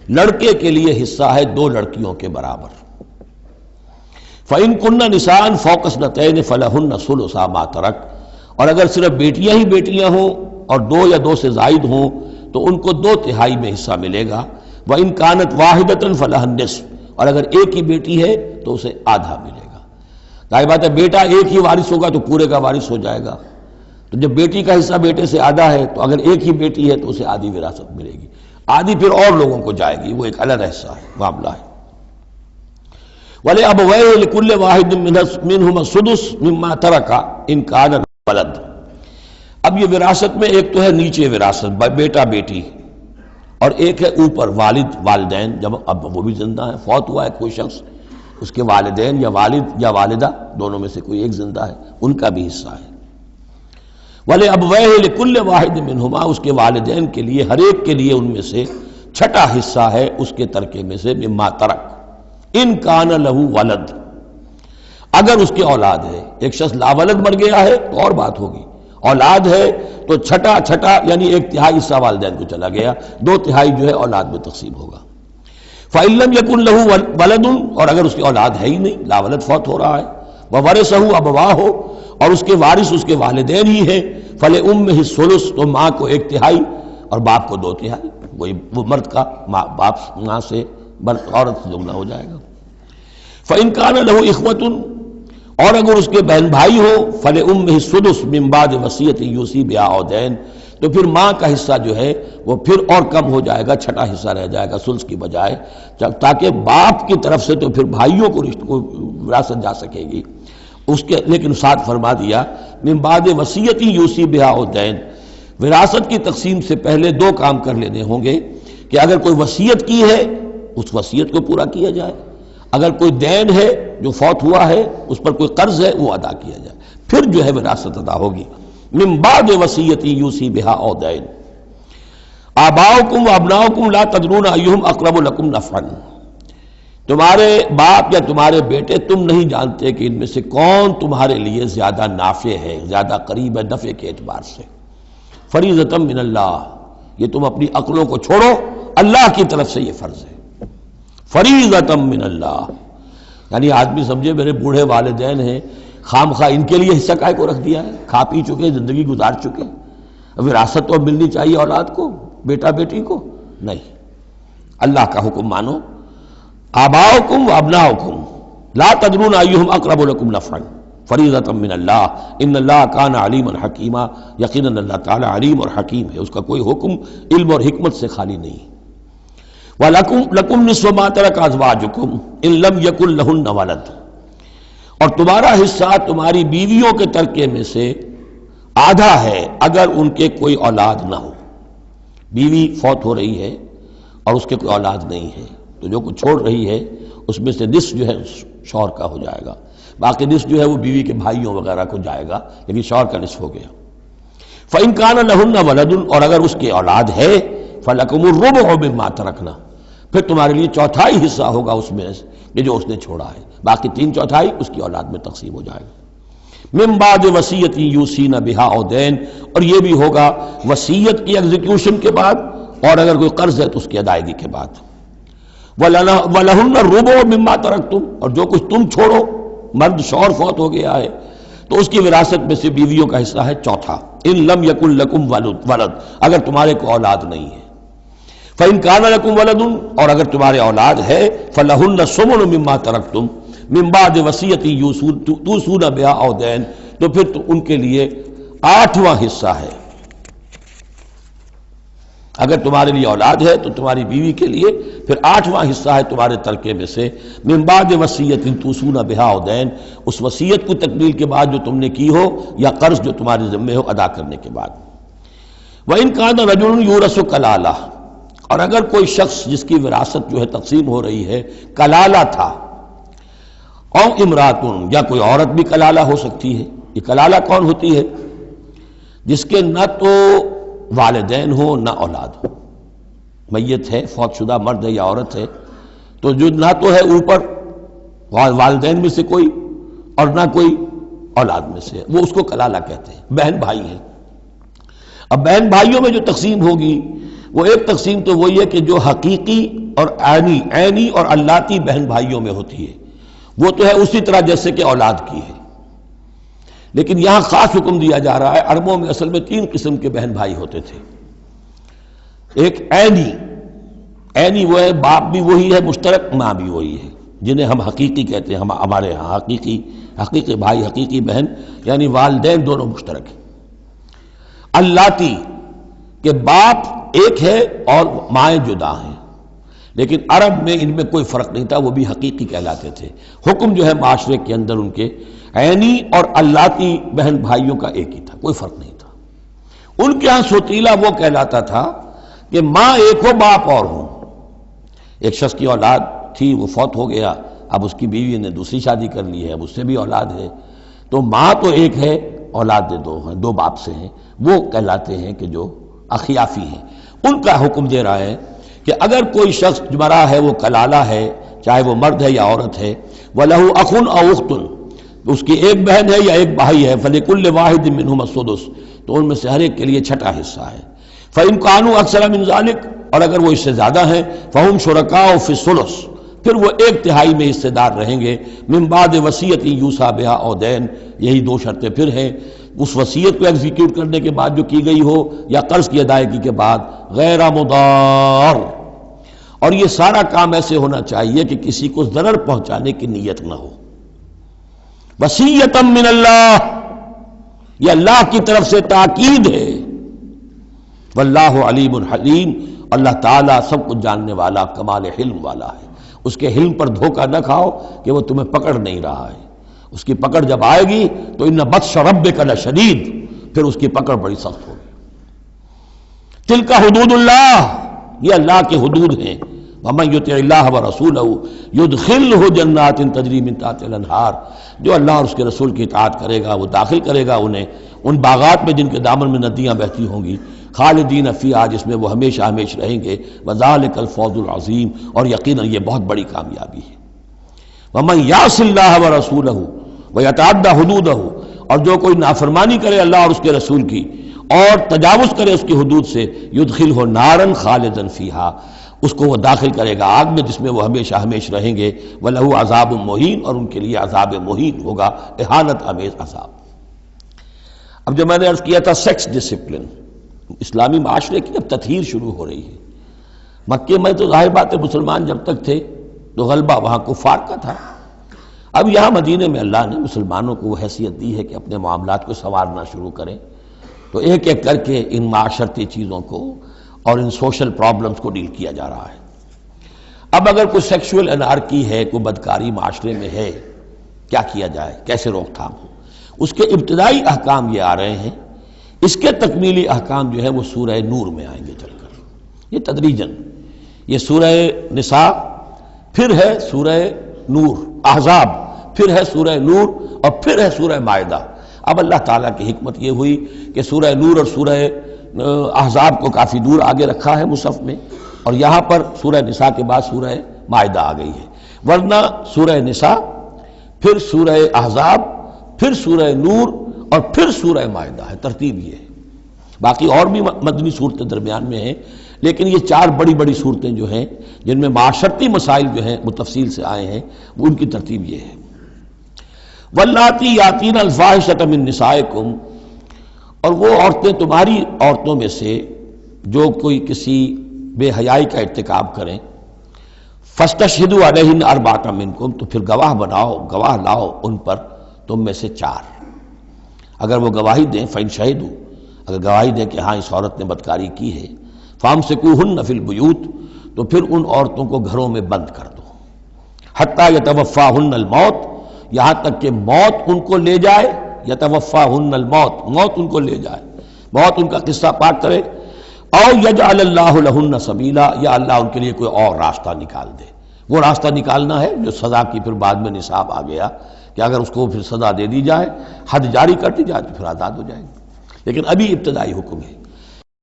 لڑکے کے لیے حصہ ہے 2 لڑکیوں کے برابر۔ فإن كن نساء فوق اثنتین فلہن ثلث ما ترک، اور اگر صرف بیٹیاں ہی بیٹیاں ہوں اور 2 یا 2 سے زائد ہوں تو ان کو 2/3 میں حصہ ملے گا۔ وإن كانت واحدة فلها النصف، اور اگر ایک ہی بیٹی ہے تو اسے آدھا ملے گا۔ ظاہر بات ہے بیٹا ایک ہی وارث ہوگا تو پورے کا وارث ہو جائے گا، تو جب بیٹی کا حصہ بیٹے سے آدھا ہے تو اگر ایک ہی بیٹی ہے تو اسے آدھی وراثت ملے گی، آدھی پھر اور لوگوں کو جائے گی، وہ ایک الگ حصہ ہے، معاملہ ہے۔ وَلِأَبَوَيْهِ لِكُلِّ وَاحِدٍ مِّنْهُمَا السُّدُسُ مِمَّا تَرَكَ إِن كَانَ وَلَدٌ۔ اب یہ وراثت میں ایک تو ہے نیچے وراثت بیٹا بیٹی، اور ایک ہے اوپر والد والدین، جب اب وہ بھی زندہ ہے، فوت ہوا ہے کوئی شخص، اس کے والدین یا والد یا والدہ دونوں میں سے کوئی ایک زندہ ہے، ان کا بھی حصہ ہے۔ وَلِأَبْوَيْهِ لِكُلِّ وَاحِدٍ مِّنْهُمَا، اس کے والدین کے لیے ہر ایک کے لیے ان میں سے چھٹا حصہ ہے اس کے ترکے میں سے، مما ترک ان کان لہو ولد، اگر اس کی اولاد ہے۔ ایک شخص لاولد مر گیا ہے تو اور بات ہوگی، اولاد ہے تو چھٹا یعنی 1/3 حصہ والدین کو چلا گیا، 2/3 جو ہے اولاد میں تقسیم ہوگا۔ فَإِن لَّمْ يَكُن لَّهُ وَلَدٌ، اور اگر اس کی اولاد ہے ہی نہیں، لاولد فوت ہو رہا ہے، وَوَرِثَهُ أَبَوَاهُ، اور اس کے وارث اس کے والدین ہی ہیں، فَلِأُمِّهِ الثُّلُثُ، تو ماں کو 1/3 اور باپ کو 2/3، وہی وہ مرد کا باپ ماں سے عورت سے دگنا ہو جائے گا۔ فَإِن كَانَ لَهُ إِخْوَةٌ، اور اگر اس کے بہن بھائی ہو فلأمہ السدس من بعد وصیۃ یوصی بہا او دین، تو پھر ماں کا حصہ جو ہے وہ پھر اور کم ہو جائے گا، چھٹا حصہ رہ جائے گا سلس کی بجائے، تاکہ باپ کی طرف سے تو پھر بھائیوں کو وراثت جا سکے گی اس کے، لیکن ساتھ فرما دیا من بعد وصیۃ یوصی بہا او دین، وراثت کی تقسیم سے پہلے دو کام کر لینے ہوں گے کہ اگر کوئی وصیت کی ہے اس وصیت کو پورا کیا جائے، اگر کوئی دین ہے جو فوت ہوا ہے اس پر کوئی قرض ہے وہ ادا کیا جائے، پھر جو ہے وراثت ادا ہوگی۔ من بعد وصیۃ یوصی بہا او دین، آباؤکم و ابناؤکم لا تدرون ایہم اقرب لکم نفعا، تمہارے باپ یا تمہارے بیٹے تم نہیں جانتے کہ ان میں سے کون تمہارے لیے زیادہ نافع ہے، زیادہ قریب ہے نفع کے اعتبار سے۔ فریضۃ من اللہ، یہ تم اپنی عقلوں کو چھوڑو، اللہ کی طرف سے یہ فرض ہے۔ فریضۃ من اللہ، یعنی آدمی سمجھے میرے بوڑھے والدین ہیں، خام خواہ ان کے لیے حصہ کائے کو رکھ دیا ہے، کھا پی چکے، زندگی گزار چکے، وراثت تو ملنی چاہیے اولاد کو، بیٹا بیٹی کو، نہیں، اللہ کا حکم مانو۔ آباؤکم و ابناؤکم لا تدرون ایہم اقرب لکم نفعا فریضۃ من اللہ ان اللہ کان علیما حکیما، یقیناً اللہ تعالیٰ علیم اور حکیم ہے، اس کا کوئی حکم علم اور حکمت سے خالی نہیں۔ وَلَكُمْ نِصْفُ مَا تَرَكَ أَزْوَاجُكُمْ إِن لَّمْ يَكُن لَّهُنَّ وَلَدٌ، اور تمہارا حصہ تمہاری بیویوں کے ترکے میں سے آدھا ہے اگر ان کے کوئی اولاد نہ ہو، بیوی فوت ہو رہی ہے اور اس کے کوئی اولاد نہیں ہے تو جو کچھ چھوڑ رہی ہے اس میں سے نصف جو ہے شوہر کا ہو جائے گا، باقی نصف جو ہے وہ بیوی کے بھائیوں وغیرہ کو جائے گا، لیکن شوہر کا نصف ہو گیا۔ فَإِن كَانَ لَهُنَّ وَلَدٌ، اور اگر اس کے اولاد ہے فَلَكُمُ الرُّبُعُ مِمَّا تَرَكْنَا، پھر تمہارے لیے چوتھائی حصہ ہوگا اس میں یہ جو اس نے چھوڑا ہے، باقی تین چوتھائی اس کی اولاد میں تقسیم ہو جائے گا۔ من بعد وصیۃ یوصین بہا او دین، اور یہ بھی ہوگا وصیت کی ایگزیکیوشن کے بعد، اور اگر کوئی قرض ہے تو اس کی ادائیگی کے بعد۔ وَلَهُنَّ الرُّبُعُ مِمَّا تَرَكْتُمْ، اور جو کچھ تم چھوڑو، مرد شوہر فوت ہو گیا ہے تو اس کی وراثت میں سے بیویوں کا حصہ ہے چوتھا۔ ان لم یکن لکم ولد، اگر تمہارے کو اولاد نہیں ہے۔ فَإِن كَانَ لَكُمْ وَلَدٌ، اور اگر تمہارے اولاد ہے فَلَهُنَّ الثُّمُنُ مِمَّا تَرَكْتُمْ مِن بَعْدِ وَصِيَّةٍ تُوصُونَ بِهَا أَوْ دَيْنٍ، تو پھر تو ان کے لیے آٹھواں حصہ ہے۔ اگر تمہارے لیے اولاد ہے تو تمہاری بیوی کے لیے پھر آٹھواں حصہ ہے تمہارے ترکے میں سے، من بعد وصیۃ توصون بہا او دین، اس وصیت کو تکمیل کے بعد جو تم نے کی ہو یا قرض جو تمہارے ذمہ ہو ادا کرنے کے بعد۔ وَإِن كَانَ رَجُلٌ يُورَثُ كَلَالَةً، اور اگر کوئی شخص جس کی وراثت جو ہے تقسیم ہو رہی ہے کلالہ تھا، او امراتن، یا کوئی عورت بھی کلالہ ہو سکتی ہے۔ یہ کلالہ کون ہوتی ہے؟ جس کے نہ تو والدین ہو نہ اولاد ہو، میت ہے، فوت شدہ مرد ہے یا عورت ہے، تو جو نہ تو ہے اوپر والدین میں سے کوئی اور نہ کوئی اولاد میں سے، وہ اس کو کلالہ کہتے ہیں۔ بہن بھائی ہیں، اب بہن بھائیوں میں جو تقسیم ہوگی وہ ایک تقسیم تو وہی ہے کہ جو حقیقی اور عینی اور اللاتی بہن بھائیوں میں ہوتی ہے، وہ تو ہے اسی طرح جیسے کہ اولاد کی ہے، لیکن یہاں خاص حکم دیا جا رہا ہے۔ عربوں میں اصل میں تین قسم کے بہن بھائی ہوتے تھے۔ ایک عینی وہ ہے، باپ بھی وہی ہے مشترک، ماں بھی وہی ہے، جنہیں ہم حقیقی کہتے ہیں، ہمارے ہاں حقیقی بھائی، حقیقی بہن، یعنی والدین دونوں مشترک ہیں۔ اللاتی کہ باپ ایک ہے اور مائیں جدا ہیں، لیکن عرب میں ان میں کوئی فرق نہیں تھا، وہ بھی حقیقی کہلاتے تھے۔ حکم جو ہے معاشرے کے اندر ان کے عینی اور اللاتی بہن بھائیوں کا ایک ہی تھا، کوئی فرق نہیں تھا۔ ان کے ہاں سوتیلا وہ کہلاتا تھا کہ ماں ایک ہو باپ اور ہوں۔ ایک شخص کی اولاد تھی، وہ فوت ہو گیا، اب اس کی بیوی نے دوسری شادی کر لی ہے، اب اس سے بھی اولاد ہے، تو ماں تو ایک ہے، اولاد دو ہیں، دو باپ سے ہیں، وہ کہلاتے ہیں کہ جو اخیافی ہیں۔ ان کا حکم دے رہا ہے کہ اگر کوئی شخص مرا ہے وہ کلالہ ہے، چاہے وہ مرد ہے یا عورت ہے، وَلَهُ أَخٌ أَوْ أُخْتٌ، اس کی ایک بہن ہے یا ایک بھائی ہے، فَلِكُلِّ وَاحِدٍ مِّنْهُمَا السُّدُسُ، تو ان میں سے ہر ایک کے لیے چھٹا حصہ ہے۔ فَإِن كَانُوا أَكْثَرَ مِن ذَلِكَ، اور اگر وہ اس سے زیادہ ہیں، فَهُمْ شُرَكَاءُ فِي الثُّلُثِ، پھر وہ ایک تہائی میں حصے دار رہیں گے، من بعد وصیۃ یوصی بہا او دین، یہی دو شرطیں پھر ہیں، اس وصیت کو ایگزیکیوٹ کرنے کے بعد جو کی گئی ہو یا قرض کی ادائیگی کے بعد، غیر مضار، اور یہ سارا کام ایسے ہونا چاہیے کہ کسی کو ضرر پہنچانے کی نیت نہ ہو۔ وصیۃ من اللہ، یہ اللہ کی طرف سے تاکید ہے. واللہ علیم حلیم، اللہ تعالیٰ سب کچھ جاننے والا، کمال حلم والا ہے. اس کے حلم پر دھوکہ نہ کھاؤ کہ وہ تمہیں پکڑ نہیں رہا ہے. اس کی پکڑ جب آئے گی تو ان بطش ربک لشدید، پھر اس کی پکڑ بڑی سخت ہوگی. تلک حدود اللہ، یہ اللہ کے حدود ہیں. ومن یطع اللہ ورسولہ یدخلہ جنات تجری من تحتہا الانہار، جو اللہ اور اس کے رسول کی اطاعت کرے گا وہ داخل کرے گا انہیں ان باغات میں جن کے دامن میں ندیاں بہتی ہوں گی، خالدین فیہا، جس میں وہ ہمیشہ ہمیشہ رہیں گے. وذالک الفوز العظیم، اور یقیناً یہ بہت بڑی کامیابی ہے. ومن یعص اللہ ورسولہ ویتعدی حدودہ، اور جو کوئی نافرمانی کرے اللہ اور اس کے رسول کی اور تجاوز کرے اس کی حدود سے، یدخلہ نارا خالدا فیہا، اس کو وہ داخل کرے گا آگ میں جس میں وہ ہمیشہ ہمیشہ رہیں گے. وَلَهُ عذاب مہین، اور ان کے لیے عذاب مہین ہوگا، اہانت آمیز عذاب. اب جب میں نے عرض کیا تھا سیکس ڈسپلن، اسلامی معاشرے کی اب تطہیر شروع ہو رہی ہے. مکے میں تو ظاہر بات ہے مسلمان جب تک تھے تو غلبہ وہاں کفار کا تھا. اب یہاں مدینے میں اللہ نے مسلمانوں کو وہ حیثیت دی ہے کہ اپنے معاملات کو سنوارنا شروع کریں، تو ایک ایک کر کے ان معاشرتی چیزوں کو اور ان سوشل پرابلمز کو ڈیل کیا جا رہا ہے. اب اگر کوئی سیکشول انارکی ہے، کوئی بدکاری معاشرے میں ہے، کیا کیا جائے، کیسے روک تھام ہو، اس کے ابتدائی احکام یہ آ رہے ہیں. اس کے تکمیلی احکام جو ہے وہ سورہ نور میں آئیں گے چل کر، یہ تدریجاً. یہ سورہ نساء، پھر ہے سورہ نور احزاب، پھر ہے سورہ نور، اور پھر ہے سورہ مائدہ. اب اللہ تعالیٰ کی حکمت یہ ہوئی کہ سورہ نور اور سورہ احزاب کو کافی دور آگے رکھا ہے مصحف میں، اور یہاں پر سورہ نساء کے بعد سورہ مائدہ آ گئی ہے. ورنہ سورہ نساء، پھر سورہ احزاب، پھر سورہ نور، اور پھر سورہ مائدہ ہے. ترتیب یہ ہے. باقی اور بھی مدنی صورتیں درمیان میں ہیں، لیکن یہ چار بڑی بڑی صورتیں جو ہیں جن میں معاشرتی مسائل جو ہیں وہ تفصیل سے آئے ہیں، ان کی ترتیب یہ ہے. واللاتی یاتین الفاحشۃ من نسائکم، اور وہ عورتیں تمہاری عورتوں میں سے جو کوئی کسی بے حیائی کا ارتکاب کریں، فاستشہدوا علیہن اربعۃ منکم، تو پھر گواہ بناؤ، گواہ لاؤ ان پر تم میں سے چار. اگر وہ گواہی دیں، فإن شہدوا، اگر گواہی دیں کہ ہاں اس عورت نے بدکاری کی ہے، فامسکوہن فی البیوت، تو پھر ان عورتوں کو گھروں میں بند کر دو. حتی یتوفاہن الموت، یہاں تک کہ موت ان کو لے جائے. یتوفاہن الموت، موت ان کو لے جائے، موت ان کا قصہ پاک کرے. او یجعل اللہ لہن سبیلا، یا اللہ ان کے لیے کوئی اور راستہ نکال دے. وہ راستہ نکالنا ہے جو سزا کی پھر بعد میں نصاب آ گیا کہ اگر اس کو پھر سزا دے دی جائے، حد جاری کر دی جائے، تو پھر آزاد ہو جائے گی. لیکن ابھی ابتدائی حکم ہے.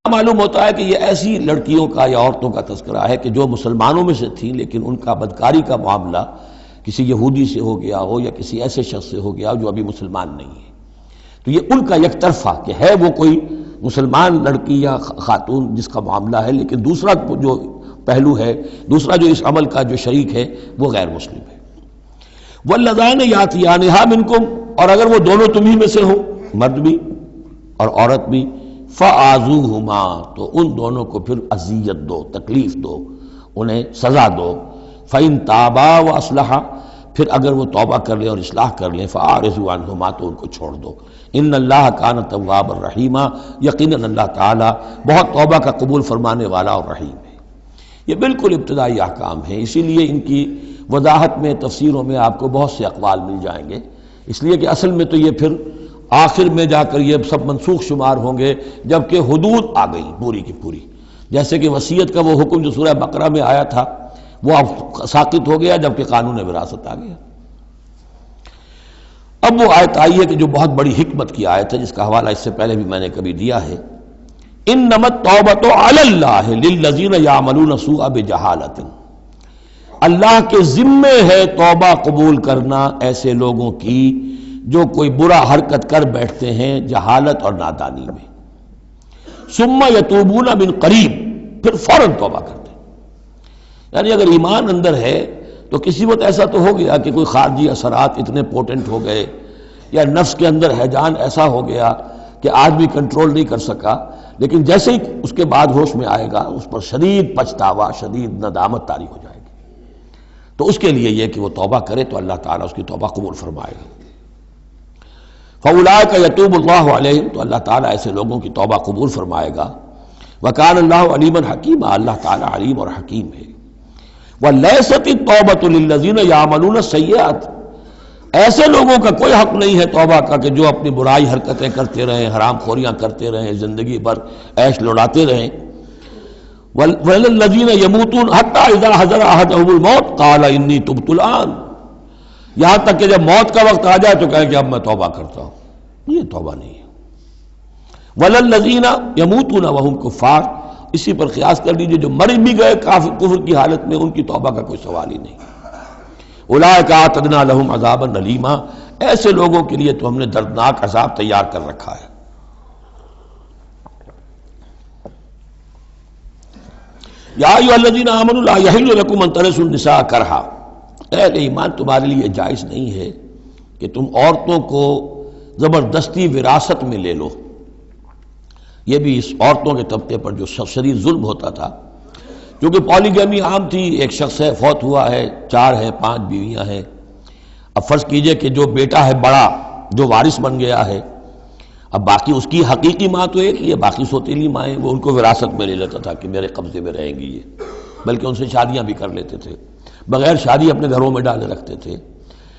معلوم ہوتا ہے کہ یہ ایسی لڑکیوں کا یا عورتوں کا تذکرہ ہے کہ جو مسلمانوں میں سے تھیں لیکن ان کا بدکاری کا معاملہ کسی یہودی سے ہو گیا ہو یا کسی ایسے شخص سے ہو گیا ہو جو ابھی مسلمان نہیں ہے. تو یہ ان کا یک طرفہ کہ ہے وہ کوئی مسلمان لڑکی یا خاتون جس کا معاملہ ہے، لیکن دوسرا جو پہلو ہے، دوسرا جو اس عمل کا جو شریک ہے وہ غیر مسلم ہے. واللذان یاتیانہا منکم، اور اگر وہ دونوں تمہیں میں سے ہوں، مرد بھی اور عورت بھی، فآذوہما، تو ان دونوں کو پھر اذیت دو، تکلیف دو، انہیں سزا دو. فإن تابا واصلحا، پھر اگر وہ توبہ کر لیں اور اصلاح کر لیں، فاعرضوا عنہما، تو ان کو چھوڑ دو. ان اللہ کان توابا رحیما، یقیناً اللہ تعالیٰ بہت توبہ کا قبول فرمانے والا اور رحیم ہے. یہ بالکل ابتدائی احکام ہیں، اسی لیے ان کی وضاحت میں، تفسیروں میں آپ کو بہت سے اقوال مل جائیں گے، اس لیے کہ اصل میں تو یہ پھر آخر میں جا کر یہ سب منسوخ شمار ہوں گے جبکہ حدود آ گئی پوری کی پوری. جیسے کہ وصیت کا وہ حکم جو سورہ بقرہ میں آیا تھا وہ اب ساقط ہو گیا جبکہ قانون وراثت آ گیا. اب وہ آیت آئی ہے کہ جو بہت بڑی حکمت کی آیت ہے، جس کا حوالہ اس سے پہلے بھی میں نے کبھی دیا ہے. انما التوبۃ علی اللہ للذین یعملون السوء بجہالۃ، اللہ کے ذمے ہے توبہ قبول کرنا ایسے لوگوں کی جو کوئی برا حرکت کر بیٹھتے ہیں جہالت اور نادانی میں. ثم یتوبون من قریب، پھر فوراً توبہ کرتے ہیں. یعنی اگر ایمان اندر ہے تو کسی وقت ایسا تو ہو گیا کہ کوئی خارجی اثرات اتنے پوٹنٹ ہو گئے یا نفس کے اندر ہیجان ایسا ہو گیا کہ آدمی کنٹرول نہیں کر سکا، لیکن جیسے ہی اس کے بعد ہوش میں آئے گا اس پر شدید پچھتاوا، شدید ندامت طاری ہو جائے گی. تو اس کے لیے یہ کہ وہ توبہ کرے تو اللہ تعالیٰ اس کی توبہ قبول فرمائے گا. فَأُولَٰئِكَ يَتُوبُ اللَّهُ عَلَيْهِمْ، تو اللہ تعالیٰ ایسے لوگوں کی توبہ قبول فرمائے گا. وَكَانَ اللَّهُ عَلِيمًا حَكِيمًا، اللہ تعالیٰ علیم اور حکیم ہے. وَلَيْسَتِ التَّوْبَةُ لِلَّذِينَ يَعْمَلُونَ السَّيِّئَاتِ، ایسے لوگوں کا کوئی حق نہیں ہے توبہ کا کہ جو اپنی برائی حرکتیں کرتے رہیں، حرام خوریاں کرتے رہیں، زندگی بھر عیش لڑاتے رہیں. وَلَلَّذِينَ يَمُوتُونَ حَتَّىٰ إِذَا حَضَرَ أَحَدَهُمُ الْمَوْتُ قَالَ إِنِّي تُبْتُ الْآنَ، یہاں تک کہ جب موت کا وقت آ جائے تو کہیں کہ اب میں توبہ کرتا ہوں. یہ توبہ نہیں ہے. وَلَلَّذِينَ يَمُوتُونَ وَهُمْ كُفَّارٌ، اسی پر قیاس کر لیجیے جو مر بھی گئے کفر کی حالت میں، ان کی توبہ کا کوئی سوال ہی نہیں. اولئک اعتدنا لهم عذابا الیما، ایسے لوگوں کے لیے تو ہم نے دردناک عذاب تیار کر رکھا ہے. یا ایھا الذین آمنوا لا یحل لکم ان ترثوا النساء کرہا، اہل ایمان تمہارے لیے جائز نہیں ہے کہ تم عورتوں کو زبردستی وراثت میں لے لو. یہ بھی اس عورتوں کے طبقے پر جو شدید ظلم ہوتا تھا، کیونکہ پالیگیمی عام تھی، ایک شخص ہے فوت ہوا ہے، 4 ہے 5 بیویاں ہیں. اب فرض کیجئے کہ جو بیٹا ہے بڑا جو وارث بن گیا ہے، اب باقی اس کی حقیقی ماں تو ایک ہی ہے، باقی سوتیلی مائیں وہ ان کو وراثت میں لے لیتا تھا کہ میرے قبضے میں رہیں گی یہ، بلکہ ان سے شادیاں بھی کر لیتے تھے، بغیر شادی اپنے گھروں میں ڈالے رکھتے تھے.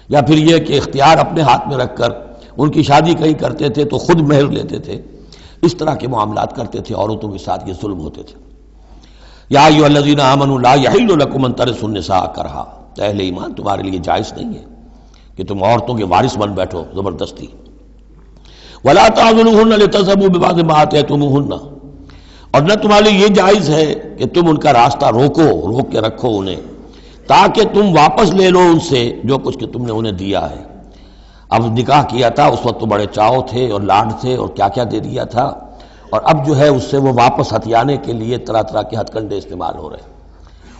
یا پھر یہ کہ اختیار اپنے ہاتھ میں رکھ کر ان کی شادی کہیں کرتے تھے تو خود مہر لیتے تھے. اس طرح کے معاملات کرتے تھے، عورتوں کے ساتھ یہ ظلم ہوتے تھے. یا ایھا الذین آمنوا لا یحل لکم ان ترثوا النساء کرہا، اہل ایمان تمہارے لیے جائز نہیں ہے کہ تم عورتوں کے وارث بن بیٹھو زبردستی. ولا تعضلوہن لتذهبوا ببعض ما آتیتموہن، اور نہ تمہارے لیے یہ جائز ہے کہ تم ان کا راستہ روک کے رکھو انہیں، تاکہ تم واپس لے لو ان سے جو کچھ کہ تم نے انہیں دیا ہے. اب نکاح کیا تھا اس وقت تو بڑے چاؤ تھے اور لاڈ تھے اور کیا کیا دے دیا تھا، اور اب جو ہے اس سے وہ واپس ہتھیانے کے لیے طرح طرح کے ہتھ کنڈے استعمال ہو رہے ہیں.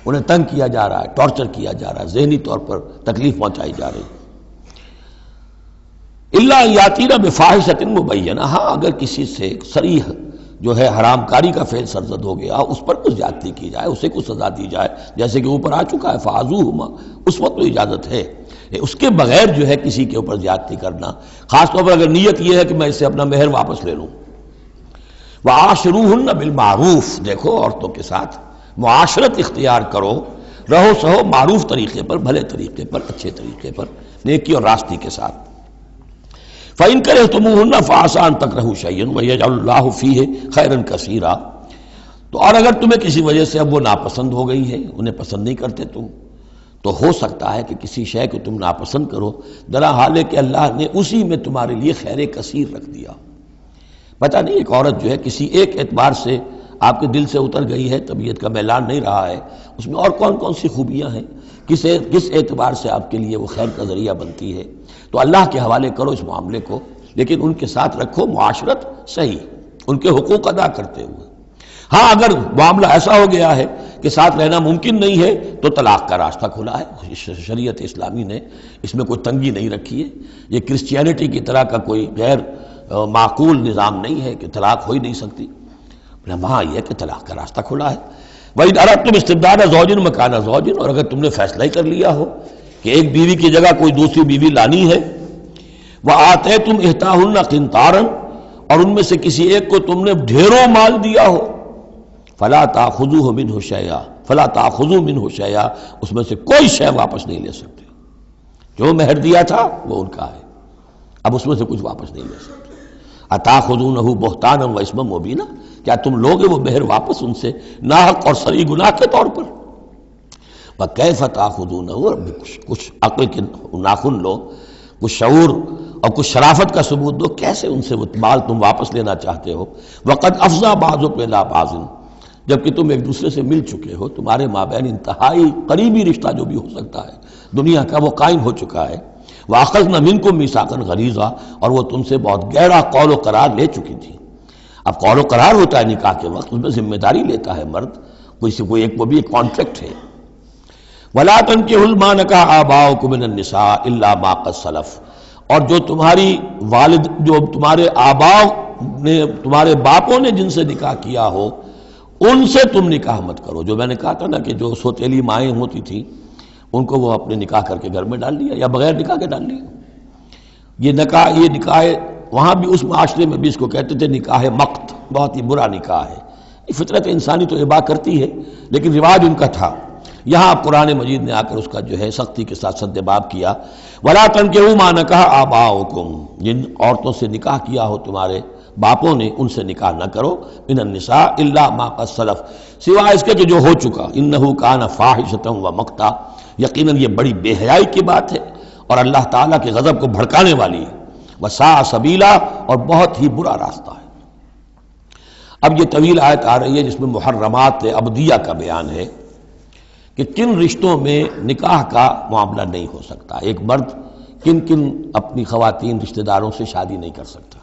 انہیں تنگ کیا جا رہا ہے، ٹارچر کیا جا رہا ہے، ذہنی طور پر تکلیف پہنچائی جا رہی. الا یاتین بفاحشۃ مبینہ، ہاں اگر کسی سے صریح جو ہے حرام کاری کا فعل سرزد ہو گیا، اس پر کچھ زیادتی کی جائے، اسے کچھ سزا دی جائے، جیسے کہ اوپر آ چکا ہے فعذوہما، اس وقت تو اجازت ہے. اس کے بغیر جو ہے کسی کے اوپر زیادتی کرنا، خاص طور پر اگر نیت یہ ہے کہ میں اس سے اپنا مہر واپس لے لوں. وعاشروہن بالمعروف، دیکھو عورتوں کے ساتھ معاشرت اختیار کرو، رہو سہو معروف طریقے پر، بھلے طریقے پر، اچھے طریقے پر، نیکی اور راستی کے ساتھ. فَإِن كَرِهْتُمُوهُنَّ فَعَسَىٰ أَن تَكْرَهُوا شَيْئًا وَيَجْعَلُ اللَّهُ فِيهِ خَيْرًا كَثِيرًا، تو اور اگر تمہیں کسی وجہ سے اب وہ ناپسند ہو گئی ہے، انہیں پسند نہیں کرتے تم، تو ہو سکتا ہے کہ کسی شے کو تم ناپسند کرو، درا حال ہے کہ اللہ نے اسی میں تمہارے لیے خیر کثیر رکھ دیا. پتہ نہیں ایک عورت جو ہے کسی ایک اعتبار سے آپ کے دل سے اتر گئی ہے، طبیعت کا میلان نہیں رہا ہے، اس میں اور کون کون سی خوبیاں ہیں، کس اعتبار سے آپ کے لیے وہ خیر کا ذریعہ بنتی ہے، تو اللہ کے حوالے کرو اس معاملے کو، لیکن ان کے ساتھ رکھو معاشرت صحیح، ان کے حقوق ادا کرتے ہوئے. ہاں اگر معاملہ ایسا ہو گیا ہے کہ ساتھ رہنا ممکن نہیں ہے تو طلاق کا راستہ کھلا ہے. شریعت اسلامی نے اس میں کوئی تنگی نہیں رکھی ہے، یہ کرسچینٹی کی طرح کا کوئی غیر معقول نظام نہیں ہے کہ طلاق ہو ہی نہیں سکتی. وہاں یہ کہ طلاق کا راستہ کھلا ہے. وَإِنْ أَرَدْتُمْ اسْتِبْدَالَ زَوْجٍ مَكَانَ زَوْجٍ، اور اگر تم نے فیصلہ ہی کر لیا ہو کہ ایک بیوی کی جگہ کوئی دوسری بیوی لانی ہے، وَآتَيْتُمْ إِحْدَاهُنَّ قِنْطَارًا، اور ان میں سے کسی ایک کو تم نے ڈھیروں مال دیا ہو، فَلَا تَأْخُذُوهُ مِنْهُ شَيْئًا فَلَا تَأْخُذُوا مِنْهُ شَيْئًا، اس میں سے کوئی شے واپس نہیں لے سکتے. جو مہر دیا تھا وہ ان کا ہے، اب اس میں سے کچھ واپس نہیں لے سکتے. أَتَأْخُذُونَهُ بُهْتَانًا وَإِثْمًا مُبِينًا، کیا تم لوگے وہ مہر واپس ان سے ناحق اور صریح گناہ کے طور پر؟ وَكَيْفَ تَأْخُذُونَهُ، کچھ عقل کے ناخن لو، کچھ شعور اور کچھ شرافت کا ثبوت دو، کیسے ان سے وہ مال تم واپس لینا چاہتے ہو؟ وَقَدْ أَفْضَىٰ بَعْضُكُمْ إِلَىٰ بَعْضٍ، جبکہ تم ایک دوسرے سے مل چکے ہو، تمہارے مابین انتہائی قریبی رشتہ جو بھی ہو سکتا ہے دنیا کا وہ قائم ہو چکا ہے. وَأَخَذْنَا مِنْكُمْ مِيثَاقًا غَلِيظًا، اور وہ تم سے بہت گہرا قول و قرار لے چکی تھی. اب قول و قرار ہوتا ہے نکاح کے وقت، اس میں ذمہ داری لیتا ہے مرد، کوئی ایک وہ بھی ایک کانٹریکٹ ہے. وَلَا تَنكِحُوا مَا نَكَحَ آبَاؤُكُم مِّنَ النِّسَاءِ إِلَّا مَا قَدْ سَلَفَ، اور جو تمہاری والد، جو تمہارے آباء نے، تمہارے باپوں نے جن سے نکاح کیا ہو ان سے تم نکاح مت کرو. جو میں نے کہا تھا نا کہ جو سوتیلی مائیں ہوتی تھیں ان کو وہ اپنے نکاح کر کے گھر میں ڈال لیا یا بغیر نکاح کے ڈال لیا. یہ نکاح وہاں بھی اس معاشرے میں بھی اس کو کہتے تھے نکاح مقت، بہت ہی برا نکاح ہے. فطرت انسانی تو اباح کرتی ہے لیکن رواج ان کا تھا. یہاں قرآن مجید نے آ کر اس کا جو ہے سختی کے ساتھ سد باب کیا. وَلَا تَنكِحُوا مَا نَكَحَ آبَاؤُكُمْ، جن عورتوں سے نکاح کیا ہو تمہارے باپوں نے ان سے نکاح نہ کرو. من النساء الا ما قد سلف، سوائے اس کے کہ جو ہو چکا. انہ کان فاحشۃ ومقتا، یقیناً یہ بڑی بے حیائی کی بات ہے اور اللہ تعالیٰ کے غضب کو بھڑکانے والی ہے. وساء سبیلا، اور بہت ہی برا راستہ ہے. اب یہ طویل آیت آ رہی ہے جس میں محرمات ابدیہ کا بیان ہے کہ کن رشتوں میں نکاح کا معاملہ نہیں ہو سکتا. ایک مرد کن کن اپنی خواتین رشتہ داروں سے شادی نہیں کر سکتا.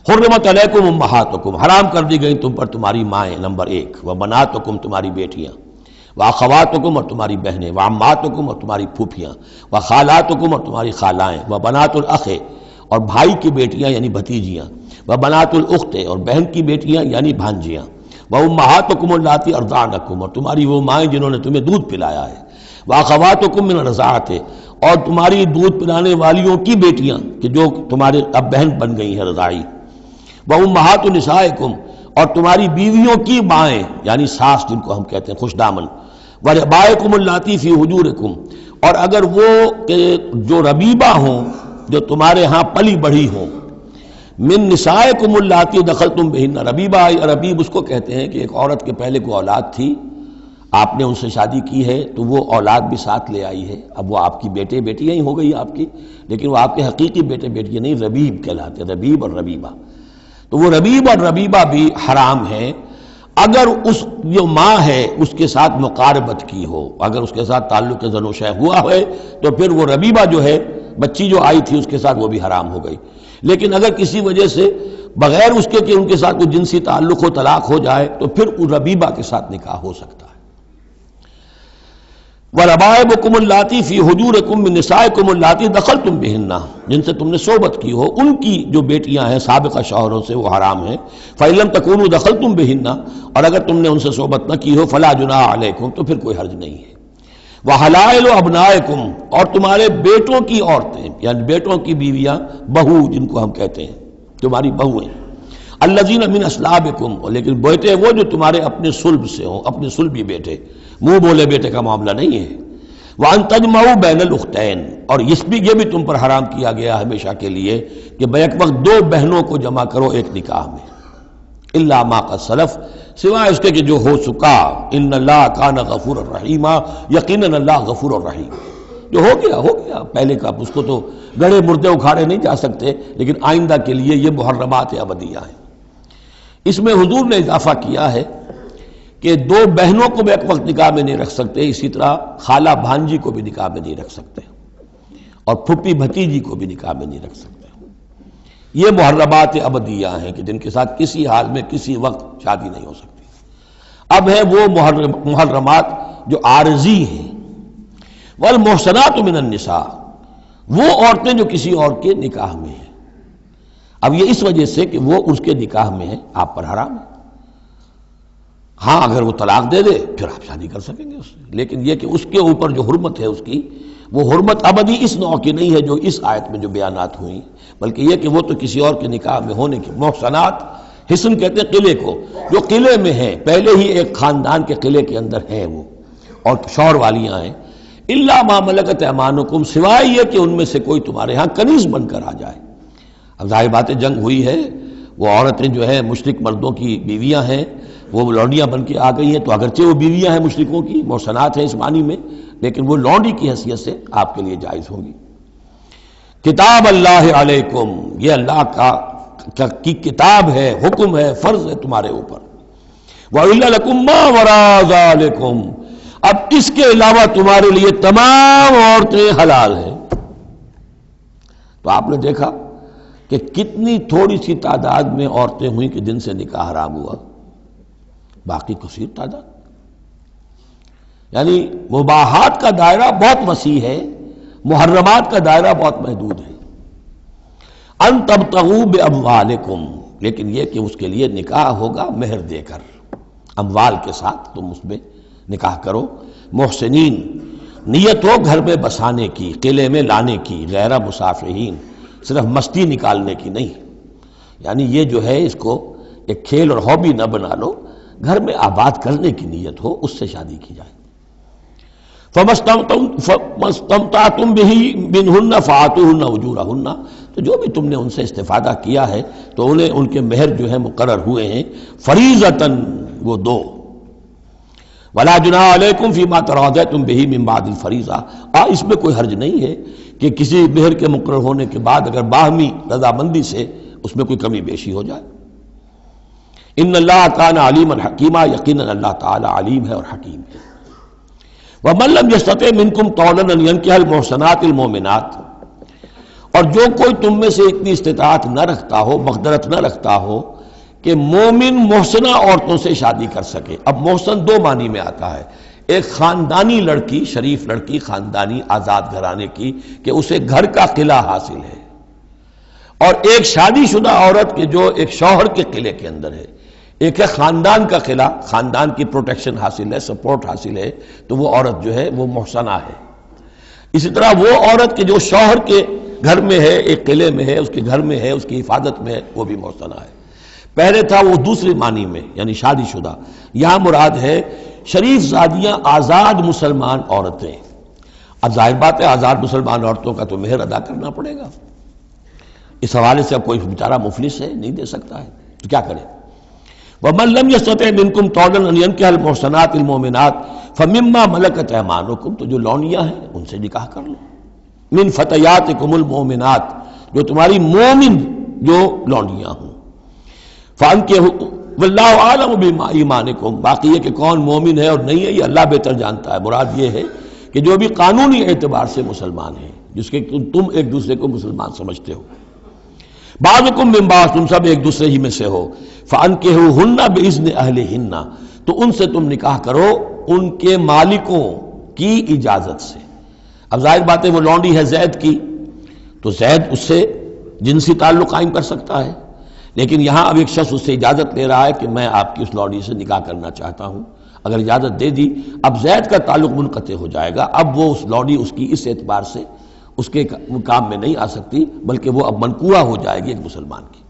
حرمت علیکم امہاتکم، حرام کر دی گئی تم پر تمہاری مائیں. نمبر 1. وبناتکم، تمہاری بیٹیاں. واخواتکم، اور تمہاری بہنیں. وعماتکم، اور تمہاری پھوپھیاں. وخالاتکم، اور تمہاری خالائیں. وبنات الاخ، اور بھائی کی بیٹیاں یعنی بھتیجیاں. وبنات الاخت، اور بہن کی بیٹیاں یعنی بھانجیاں. وامہاتکم اللاتی ارضعنکم، اور تمہاری وہ مائیں جنہوں نے تمہیں دودھ پلایا ہے. واخواتکم من الرضاعۃ، اور تمہاری دودھ پلانے والیوں کی بیٹیاں کہ جو تمہارے اب بہن بن گئی ہیں رضاعی. وامہات نسائکم، اور تمہاری بیویوں کی مائیں یعنی ساس جن کو ہم کہتے ہیں خوش دامن. وربائکم اللاتی فی حجورکم، اور اگر وہ کہ جو ربیبہ ہوں جو تمہارے ہاں پلی بڑھی ہوں. من نسائکم اللاتی دخلتم بہن، ربیبہ یا ربیب اس کو کہتے ہیں کہ ایک عورت کے پہلے کوئی اولاد تھی، آپ نے ان سے شادی کی ہے تو وہ اولاد بھی ساتھ لے آئی ہے. اب وہ آپ کی بیٹے بیٹیاں ہی ہو گئی آپ کی، لیکن وہ آپ کے حقیقی بیٹے بیٹیاں نہیں، ربیب کہلاتے، ربیب اور ربیبہ. تو وہ ربیب اور ربیبہ بھی حرام ہیں اگر اس جو ماں ہے اس کے ساتھ مقاربت کی ہو. اگر اس کے ساتھ تعلق زن و شہ ہوا ہے تو پھر وہ ربیبہ جو ہے بچی جو آئی تھی اس کے ساتھ وہ بھی حرام ہو گئی. لیکن اگر کسی وجہ سے بغیر اس کے کہ ان کے ساتھ کوئی جنسی تعلق ہو طلاق ہو جائے تو پھر اس ربیبہ کے ساتھ نکاح ہو سکتا ہے. وَرَبَائِبُكُمُ اللَّاتِي فِي حُجُورِكُم مِّن نِّسَائِكُمُ اللَّاتِي دَخَلْتُم بِهِنَّ، جن سے تم نے صحبت کی ہو ان کی جو بیٹیاں ہیں سابقہ شوہروں سے وہ حرام ہیں. فَإِن لَّمْ تَكُونُوا دَخَلْتُم بِهِنَّ، اور اگر تم نے ان سے صحبت نہ کی ہو فَلَا جُنَاحَ عَلَيْكُمْ، تو پھر کوئی حرج نہیں ہے. وَحَلَائِلُ أَبْنَائِكُمْ، اور تمہارے بیٹوں کی عورتیں یعنی بیٹوں کی بیویاں، بہو جن کو ہم کہتے ہیں تمہاری بہویں. الذین من اصلابکم، لیکن بیٹے وہ جو تمہارے اپنے صلب سے ہوں، اپنے صلبی بیٹے، منہ بولے بیٹے کا معاملہ نہیں ہے. وَأَن تَجْمَعُوا بَيْنَ الْأُخْتَيْنِ، اور یہ بھی تم پر حرام کیا گیا ہمیشہ کے لیے کہ بیک وقت دو بہنوں کو جمع کرو ایک نکاح میں. الا ما قد سلف، سوائے اس کے کہ جو ہو چکا. ان اللہ کان غفور الرحیم، یقیناً اللہ غفور الرحیم. جو ہو گیا پہلے کا، اس کو تو گڑے مردے اکھاڑے نہیں جا سکتے، لیکن آئندہ کے لیے یہ محرمات ابدیہ ہیں. اس میں حضور نے اضافہ کیا ہے کہ دو بہنوں کو بھی ایک وقت نکاح میں نہیں رکھ سکتے، اسی طرح خالہ بھانجی کو بھی نکاح میں نہیں رکھ سکتے، اور پھپھی بھتیجی کو بھی نکاح میں نہیں رکھ سکتے. یہ محرمات ابدیہ ہیں کہ جن کے ساتھ کسی حال میں کسی وقت شادی نہیں ہو سکتی. اب ہے وہ محرمات جو عارضی ہیں. والمحصنات من النساء، وہ عورتیں جو کسی اور کے نکاح میں ہیں. اب یہ اس وجہ سے کہ وہ اس کے نکاح میں ہے آپ پر حرام ہے. ہاں اگر وہ طلاق دے دے پھر آپ شادی کر سکیں گے اس سے، لیکن یہ کہ اس کے اوپر جو حرمت ہے اس کی وہ حرمت ابدی اس نوع کی نہیں ہے جو اس آیت میں جو بیانات ہوئی، بلکہ یہ کہ وہ تو کسی اور کے نکاح میں ہونے کی. محسنات، حسن کہتے ہیں قلعے کو، جو قلعے میں ہیں، پہلے ہی ایک خاندان کے قلعے کے اندر ہیں وہ اور شوہر والیاں ہیں. الا ما ملکت ایمانکم، سوائے یہ کہ ان میں سے کوئی تمہارے ہاں کنیز بن کر آ جائے. اب ظاہر بات ہے جنگ ہوئی ہے، وہ عورتیں جو ہیں مشرک مردوں کی بیویاں ہیں، وہ لونڈیاں بن کے آ گئی ہیں، تو اگرچہ وہ بیویاں ہیں مشرکوں کی، محسنات ہیں اس معنی میں، لیکن وہ لونڈی کی حیثیت سے آپ کے لیے جائز ہوں گی. کتاب اللہ علیکم، یہ اللہ کی کتاب ہے، حکم ہے، فرض ہے تمہارے اوپر. وَأُحِلَّ لَكُم مَّا وَرَاءَ ذَلِكُمْ، اب اس کے علاوہ تمہارے لیے تمام عورتیں حلال ہیں. تو آپ نے دیکھا کہ کتنی تھوڑی سی تعداد میں عورتیں ہوئیں کہ جن سے نکاح حرام ہوا، باقی کثیر تعداد. یعنی مباحات کا دائرہ بہت وسیع ہے، محرمات کا دائرہ بہت محدود ہے. ان تبتغوا باموالکم، لیکن یہ کہ اس کے لیے نکاح ہوگا مہر دے کر، اموال کے ساتھ تم اس میں نکاح کرو. محسنین، نیت ہو گھر میں بسانے کی، قلعے میں لانے کی، غیر مسافرین، صرف مستی نکالنے کی نہیں، یعنی یہ جو ہے اس کو ایک کھیل اور ہابی نہ بنا لو، گھر میں آباد کرنے کی نیت ہو، اس سے شادی کی جائے۔ فَمَسْتَمْتَعْتُمْ بِهِ مِنْهُنَّ فَآتُوهُنَّ أُجُورَهُنَّ، تو جو بھی تم نے ان سے استفادہ کیا ہے تو انہیں ان کے مہر جو ہے مقرر ہوئے ہیں، فریضۃً وہ دو۔ وَلَا جُنَاحَ عَلَيْكُمْ فِي مَا تَرَاضَيْتُمْ بِهِ مِنْ بَعْدِ الْفَرِيضَةِ، اس میں کوئی حرج نہیں ہے کہ کسی مہر کے مقرر ہونے کے بعد اگر باہمی رضامندی سے اس میں کوئی کمی بیشی ہو جائے۔ ان اللہ کان علیما حکیما، یقیناً اللہ تعالی علیم ہے اور حکیم ہے۔ وَمَن لَّمْ يَسْتَطِعْ مِنكُمْ طَوْلًا أَن يَنكِحَ الْمُحْصَنَاتِ الْمُؤْمِنَاتِ، اور جو کوئی تم میں سے اتنی استطاعت نہ رکھتا ہو، مقدرت نہ رکھتا ہو کہ مومن محسنہ عورتوں سے شادی کر سکے۔ اب محسن دو معنی میں آتا ہے، ایک خاندانی لڑکی، شریف لڑکی، خاندانی آزاد گھرانے کی کہ اسے گھر کا قلعہ حاصل ہے، اور ایک شادی شدہ عورت کے جو ایک شوہر کے قلعے کے اندر ہے، ایک ہے خاندان کا قلعہ، خاندان کی پروٹیکشن حاصل ہے، سپورٹ حاصل ہے، تو وہ عورت جو ہے وہ محسنہ ہے۔ اسی طرح وہ عورت کے جو شوہر کے گھر میں ہے، ایک قلعے میں ہے، اس کے گھر میں ہے، اس کی حفاظت میں ہے، وہ بھی محسنہ ہے۔ پہلے تھا وہ دوسری معنی میں یعنی شادی شدہ، یہاں مراد ہے شریف زادیاں، آزاد مسلمان عورتیں۔ اب ظاہر بات ہے آزاد مسلمان عورتوں کا تو مہر ادا کرنا پڑے گا، اس حوالے سے اب کوئی بیچارہ مفلس ہے، نہیں دے سکتا ہے تو کیا کرے۔ وَمَن لَّمْ يَسْتَطِعْ مِنكُمْ طَوْلًا أَن يَنكِحَ الْمُحْصَنَاتِ الْمُؤْمِنَاتِ فَمِمَّا مَلَكَتْ أَيْمَانُكُمْ، تو جو لونیاں ہیں ان سے نکاح کر لو، مِن فَتَيَاتِكُمُ الْمُؤْمِنَاتِ، جو تمہاری مومن جو لونیاں ہوں، فَأَنكِحُوا وَاللَّهُ أَعْلَمُ بِإِيمَانِكُمْ، باقی یہ کہ کون مومن ہے اور نہیں ہے یہ اللہ بہتر جانتا ہے۔ مراد یہ ہے کہ جو بھی قانونی اعتبار سے مسلمان ہیں، جس کے تم ایک دوسرے کو مسلمان سمجھتے ہو، بعضکم من بعض، تم سب ایک دوسرے ہی میں سے ہو، فَأَنكِحُوهُنَّ بِإِذْنِ أَهْلِهِنَّ، تو ان سے تم نکاح کرو ان کے مالکوں کی اجازت سے۔ اب ظاہر بات ہے وہ لونڈی ہے زید کی، تو زید اس سے جنسی تعلق قائم کر سکتا ہے، لیکن یہاں اب ایک شخص اس سے اجازت لے رہا ہے کہ میں آپ کی اس لونڈی سے نکاح کرنا چاہتا ہوں۔ اگر اجازت دے دی، اب زید کا تعلق منقطع ہو جائے گا، اب وہ اس لونڈی اس کی اس اعتبار سے اس کے کام میں نہیں آ سکتی، بلکہ وہ اب منقوہ ہو جائے گی ایک مسلمان کی۔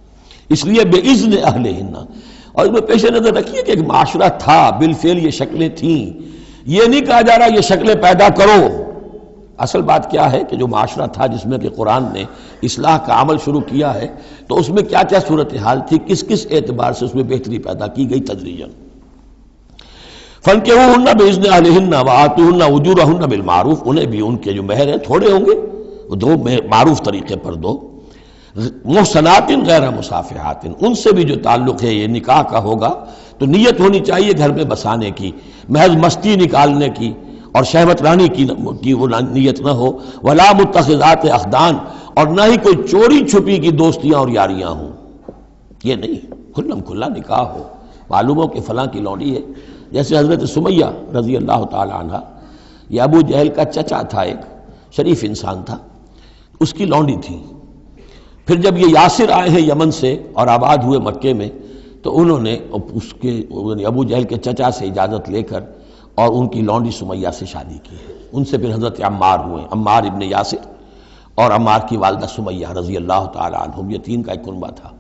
اس لیے بے اذن اہلہن، اور اس میں پیش نظر رکھیے کہ ایک معاشرہ تھا، بالفعل یہ شکلیں تھیں، یہ نہیں کہا جا رہا یہ شکلیں پیدا کرو۔ اصل بات کیا ہے کہ جو معاشرہ تھا جس میں کہ قرآن نے اصلاح کا عمل شروع کیا ہے، تو اس میں کیا کیا صورتحال تھی، کس کس اعتبار سے اس میں بہتری پیدا کی گئی تدریجاً۔ فَانكِحُوهُنَّ بِإِذْنِ أَهْلِهِنَّ وَآتُوهُنَّ أُجُورَهُنَّ بِالْمَعْرُوفِ، انہیں بھی ان کے جو مہر ہیں تھوڑے ہوں گے، وہ دو معروف طریقے پر دو۔ محسنات غیر مصافحات، ان سے بھی جو تعلق ہے یہ نکاح کا ہوگا تو نیت ہونی چاہیے گھر میں بسانے کی، محض مستی نکالنے کی اور شہوت رانی کی وہ نیت نہ ہو۔ ولا متخذات اخدان، اور نہ ہی کوئی چوری چھپی کی دوستیاں اور یاریاں ہوں، یہ نہیں، کھلم کھلا نکاح ہو، معلوم ہو کہ فلاں کی لونڈی ہے۔ جیسے حضرت سمیہ رضی اللہ تعالی عنہ، یہ ابو جہل کا چچا تھا، ایک شریف انسان تھا، اس کی لونڈی تھی۔ پھر جب یہ یاسر آئے ہیں یمن سے اور آباد ہوئے مکے میں، تو انہوں نے اس کے ابو جہل کے چچا سے اجازت لے کر اور ان کی لونڈی سمیہ سے شادی کی ہے۔ ان سے پھر حضرت عمار ہوئے، عمار ابن یاسر اور عمار کی والدہ سمیہ رضی اللہ تعالی عنہم، یہ تین کا ایک کنبہ تھا۔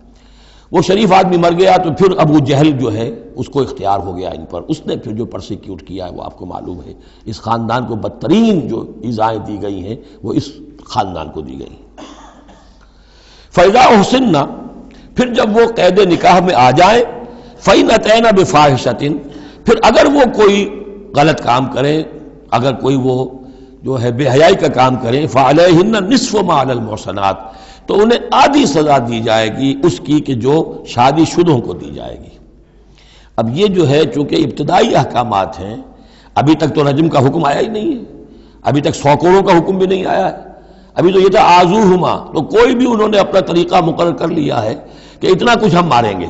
وہ شریف آدمی مر گیا تو پھر ابو جہل جو ہے اس کو اختیار ہو گیا ان پر، اس نے پھر جو پرسیکیوٹ کیا ہے وہ آپ کو معلوم ہے، اس خاندان کو بدترین جو ایذائیں دی گئی ہیں وہ اس خاندان کو دی گئی۔ فَإِذَا أُحْصِنَّ، پھر جب وہ قید نکاح میں آ جائیں، فَإِنْ أَتَيْنَ بِفَاحِشَةٍ، پھر اگر وہ کوئی غلط کام کریں، اگر کوئی وہ جو ہے بے حیائی کا کام کریں، فَعَلَيْهِنَّ نِصْفُ مَا عَلَى الْمُحْصَنَاتِ، تو انہیں آدھی سزا دی جائے گی اس کی کہ جو شادی شدوں کو دی جائے گی۔ اب یہ جو ہے چونکہ ابتدائی احکامات ہیں، ابھی تک تو رجم کا حکم آیا ہی نہیں ہے، ابھی تک 100 کوڑوں کا حکم بھی نہیں آیا ہے، ابھی تو یہ تھا آزوہما، تو کوئی بھی انہوں نے اپنا طریقہ مقرر کر لیا ہے کہ اتنا کچھ ہم ماریں گے،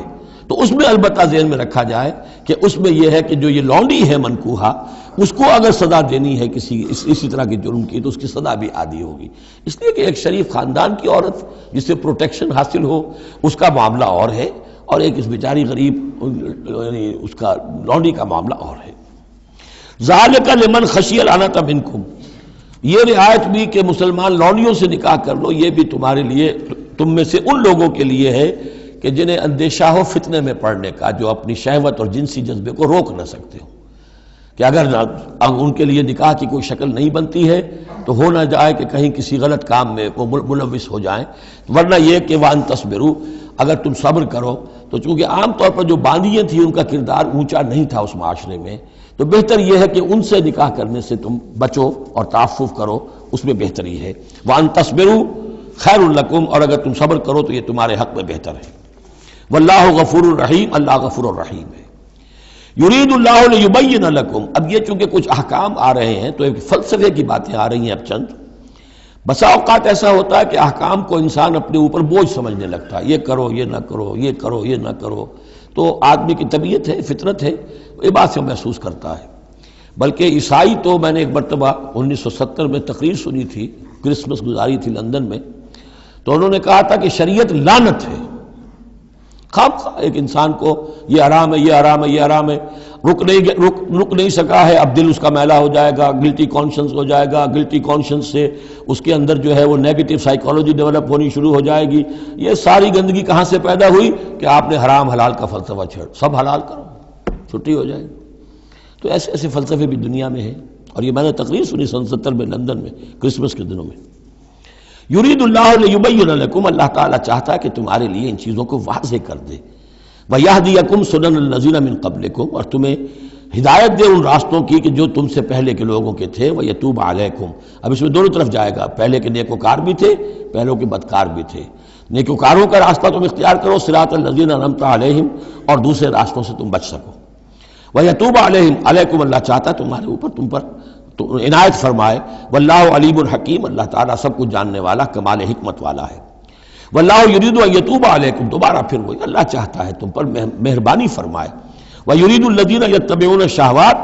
تو اس میں البتہ ذہن میں رکھا جائے کہ اس میں یہ ہے کہ جو یہ لونڈی ہے منکوحہ، اس کو اگر سزا دینی ہے اسی طرح کے جرم کی تو اس کی سزا بھی عادی ہوگی، اس لیے کہ ایک شریف خاندان کی عورت جس سے پروٹیکشن حاصل ہو اس کا معاملہ اور ہے، اور ایک اس بیچاری غریب یعنی اس کا لونڈی کا معاملہ اور ہے۔ ذالک لمن خشی العنۃ منکم، یہ رعایت بھی کہ مسلمان لونیوں سے نکاح کر لو، یہ بھی تمہارے لیے، تم میں سے ان لوگوں کے لیے ہے کہ جنہیں اندیشہ ہو فتنے میں پڑنے کا، جو اپنی شہوت اور جنسی جذبے کو روک نہ سکتے ہو، کہ اگر ان کے لیے نکاح کی کوئی شکل نہیں بنتی ہے تو ہو نہ جائے کہ کہیں کسی غلط کام میں وہ ملوث ہو جائیں، ورنہ یہ کہ وَأَن تَصْبِرُوا، اگر تم صبر کرو تو چونکہ عام طور پر جو باندیاں تھیں ان کا کردار اونچا نہیں تھا اس معاشرے میں، تو بہتر یہ ہے کہ ان سے نکاح کرنے سے تم بچو اور تعفف کرو، اس میں بہتری ہے۔ وَأَن تَصْبِرُوا خَيْرٌ لَكُمْ، اور اگر تم صبر کرو تو یہ تمہارے حق میں بہتر ہے۔ واللہ غفور الرحیم، اللہ غفور الرحیم ہے۔ یرید اللہ لیبین لکم، اب یہ چونکہ کچھ احکام آ رہے ہیں تو ایک فلسفے کی باتیں آ رہی ہیں اب چند۔ بسا اوقات ایسا ہوتا ہے کہ احکام کو انسان اپنے اوپر بوجھ سمجھنے لگتا ہے، یہ کرو یہ نہ کرو، یہ کرو یہ نہ کرو، تو آدمی کی طبیعت ہے، فطرت ہے، یہ بات سے محسوس کرتا ہے۔ بلکہ عیسائی تو میں نے ایک مرتبہ 1970 میں تقریر سنی تھی، کرسمس گزاری تھی لندن میں، تو انہوں نے کہا تھا کہ شریعت لعنت ہے، خواہ ایک انسان کو یہ حرام ہے یہ حرام ہے یہ حرام ہے، رک نہیں سکا ہے، اب دل اس کا میلا ہو جائے گا، گلٹی کانشنس ہو جائے گا، گلٹی کانشنس سے اس کے اندر جو ہے وہ نیگیٹو سائیکالوجی ڈیولپ ہونی شروع ہو جائے گی۔ یہ ساری گندگی کہاں سے پیدا ہوئی کہ آپ نے حرام حلال کا فلسفہ چھیڑ، سب حلال کرو چھٹی ہو جائے گی۔ تو ایسے ایسے فلسفے بھی دنیا میں ہیں، اور یہ میں نے تقریر سنی 1970 میں لندن میں کرسمس کے دنوں میں۔ یرید اللہ لیبین لکم، اللہ تعالیٰ چاہتا ہے کہ تمہارے لیے ان چیزوں کو واضح کر دے۔ وَیہدیکم سنن الذین من قبلکم، اور تمہیں ہدایت دے ان راستوں کی کہ جو تم سے پہلے کے لوگوں کے تھے، ویتوب علیکم، اب اس میں دونوں طرف جائے گا، پہلے کے نیکوکار بھی تھے، پہلوں کے بدکار بھی تھے، نیکوکاروں کا راستہ تم اختیار کرو، صراط الذین انعمت علیہم، اور دوسرے راستوں سے تم بچ سکو۔ ویتوب علیہم، علیکم اللہ چاہتا ہے تمہارے اوپر، تم پر عنایت فرمائے۔ واللہ علیم الحکیم، اللہ تعالیٰ سب کچھ جاننے والا، کمال حکمت والا ہے۔ واللہ یرید ان یتوب علیکم، دوبارہ پھر وہی، اللہ چاہتا ہے تم پر مہربانی فرمائے۔ ویرید الذین یتبعون الشہوات،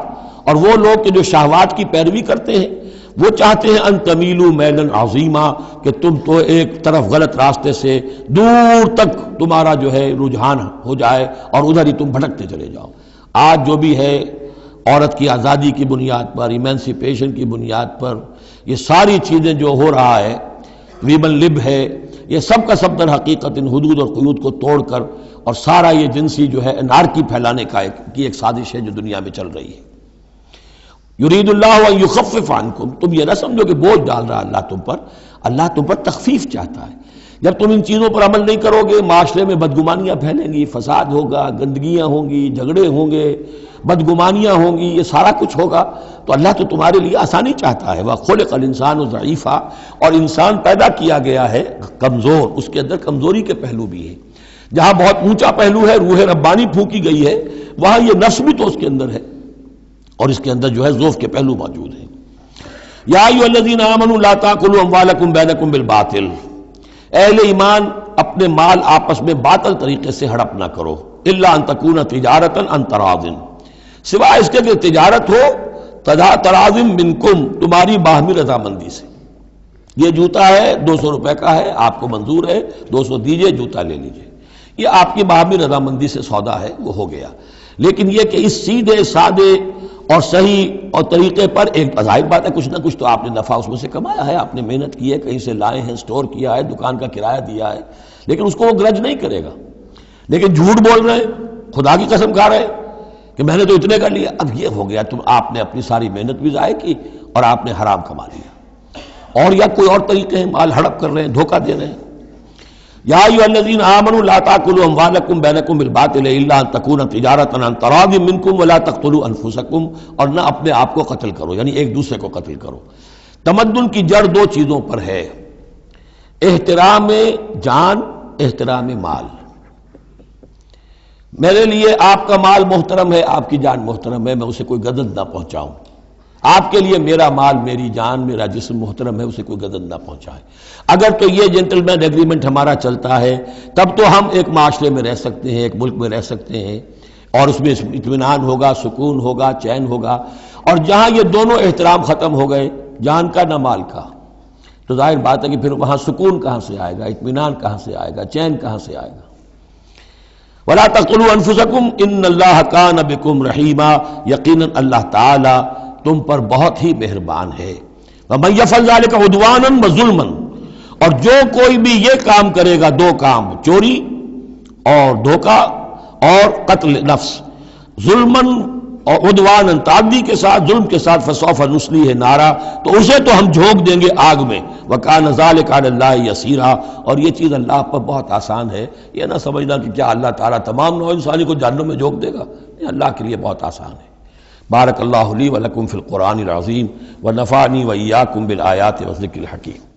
اور وہ لوگ کہ جو شہوات کی پیروی کرتے ہیں، وہ چاہتے ہیں ان تمیلوا میلا عظیما، کہ تم تو ایک طرف غلط راستے سے دور تک تمہارا جو ہے رجحان ہو جائے اور ادھر ہی تم بھٹکتے چلے جاؤ۔ آج جو بھی ہے عورت کی آزادی کی بنیاد پر، ایمانسیپیشن کی بنیاد پر، یہ ساری چیزیں جو ہو رہا ہے، ویمن لب ہے، یہ سب کا سب در حقیقت ان حدود اور قیود کو توڑ کر، اور سارا یہ جنسی جو ہے انارکی پھیلانے کی ایک سازش ہے جو دنیا میں چل رہی ہے۔ یرید اللہ ان یخفف عنکم، تم یہ نہ سمجھو کہ بوجھ ڈال رہا اللہ تم پر، اللہ تم پر تخفیف چاہتا ہے۔ جب تم ان چیزوں پر عمل نہیں کرو گے، معاشرے میں بدگمانیاں پھیلیں گی، فساد ہوگا، گندگیاں ہوں گی، جھگڑے ہوں گے، بدگمانیاں ہوں گی، یہ سارا کچھ ہوگا، تو اللہ تو تمہارے لیے آسانی چاہتا ہے۔ وَخُلِقَ الْإِنسَانُ ضَعِيفًا، اور انسان پیدا کیا گیا ہے کمزور، اس کے اندر کمزوری کے پہلو بھی ہیں۔ جہاں بہت اونچا پہلو ہے، روح ربانی پھونکی گئی ہے، وہاں یہ نفس بھی تو اس کے اندر ہے، اور اس کے اندر جو ہے ضعف کے پہلو موجود ہیں۔ یا ایھا الذین آمنوا لا تاکلوا اموالکم بینکم بالباطل، اہل ایمان اپنے مال آپس میں باطل طریقے سے ہڑپ نہ کرو، الا ان تکون تجارتا عن تراض، سوائے اس کے کہ تجارت ہو تراض منکم، تمہاری باہمی رضامندی سے۔ یہ جوتا ہے 200 روپے کا ہے، آپ کو منظور ہے 200 دیجئے، جوتا لے لیجئے، یہ آپ کی باہمی رضامندی سے سودا ہے، وہ ہو گیا۔ لیکن یہ کہ اس سیدھے سادے اور صحیح اور طریقے پر، ایک ظاہر بات ہے کچھ نہ کچھ تو آپ نے نفع اس میں سے کمایا ہے، آپ نے محنت کی ہے، کہیں سے لائے ہیں، سٹور کیا ہے، دکان کا کرایہ دیا ہے، لیکن اس کو وہ گرج نہیں کرے گا۔ لیکن جھوٹ بول رہے ہیں، خدا کی قسم کھا رہے ہیں کہ میں نے تو اتنے کا لیا، اب یہ ہو گیا، آپ نے اپنی ساری محنت بھی ضائع کی اور آپ نے حرام کما لیا۔ اور یا کوئی اور طریقے ہیں، مال ہڑپ کر رہے ہیں، دھوکہ دے رہے ہیں۔ یا ایھا الذین آمنوا لا تاکلوا اموالکم بینکم بالباطل الا ان تکون تجارتا عن تراض منکم ولا تقتلوا انفسکم، اور نہ اپنے آپ کو قتل کرو، یعنی ایک دوسرے کو قتل کرو۔ تمدن کی جڑ دو چیزوں پر ہے، احترام جان، احترام مال۔ میرے لیے آپ کا مال محترم ہے، آپ کی جان محترم ہے، میں اسے کوئی گزن نہ پہنچاؤں۔ آپ کے لیے میرا مال، میری جان، میرا جسم محترم ہے، اسے کوئی گزن نہ پہنچائے۔ اگر تو یہ جنٹل مین ایگریمنٹ ہمارا چلتا ہے، تب تو ہم ایک معاشرے میں رہ سکتے ہیں، ایک ملک میں رہ سکتے ہیں، اور اس میں اطمینان ہوگا، سکون ہوگا، چین ہوگا۔ اور جہاں یہ دونوں احترام ختم ہو گئے، جان کا نہ مال کا، تو ظاہر بات ہے کہ پھر وہاں سکون کہاں سے آئے گا، اطمینان کہاں سے آئے گا، چین کہاں سے آئے گا۔ وَلَا تَقْتُلُوا أَنفُسَكُمْ إِنَّ اللَّهَ كَانَ بِكُمْ رَحِيمًا، یقیناً اللہ تعالی تم پر بہت ہی مہربان ہے۔ وَمَن يَفْعَلْ ذَلِكَ عُدْوَانًا وَظُلْمًا، اور جو کوئی بھی یہ کام کرے گا، دو کام، چوری اور دھوکہ اور قتل نفس، ظلماً اور عدواناً تعدی کے ساتھ، ظلم کے ساتھ، فسوف نصلیہ نارا، تو اسے تو ہم جھونک دیں گے آگ میں، وکان ذلک علی اللہ یسیرا، اور یہ چیز اللہ پر بہت آسان ہے۔ یہ نہ سمجھنا کہ کیا اللہ تعالیٰ تمام نوع انسانی کو جہنم میں جھونک دے گا، یہ اللہ کے لیے بہت آسان ہے۔ بارک اللہ لی ولکم فی القرآن العظیم ونفعنی وإیاکم بالآیات والذکر الحکیم۔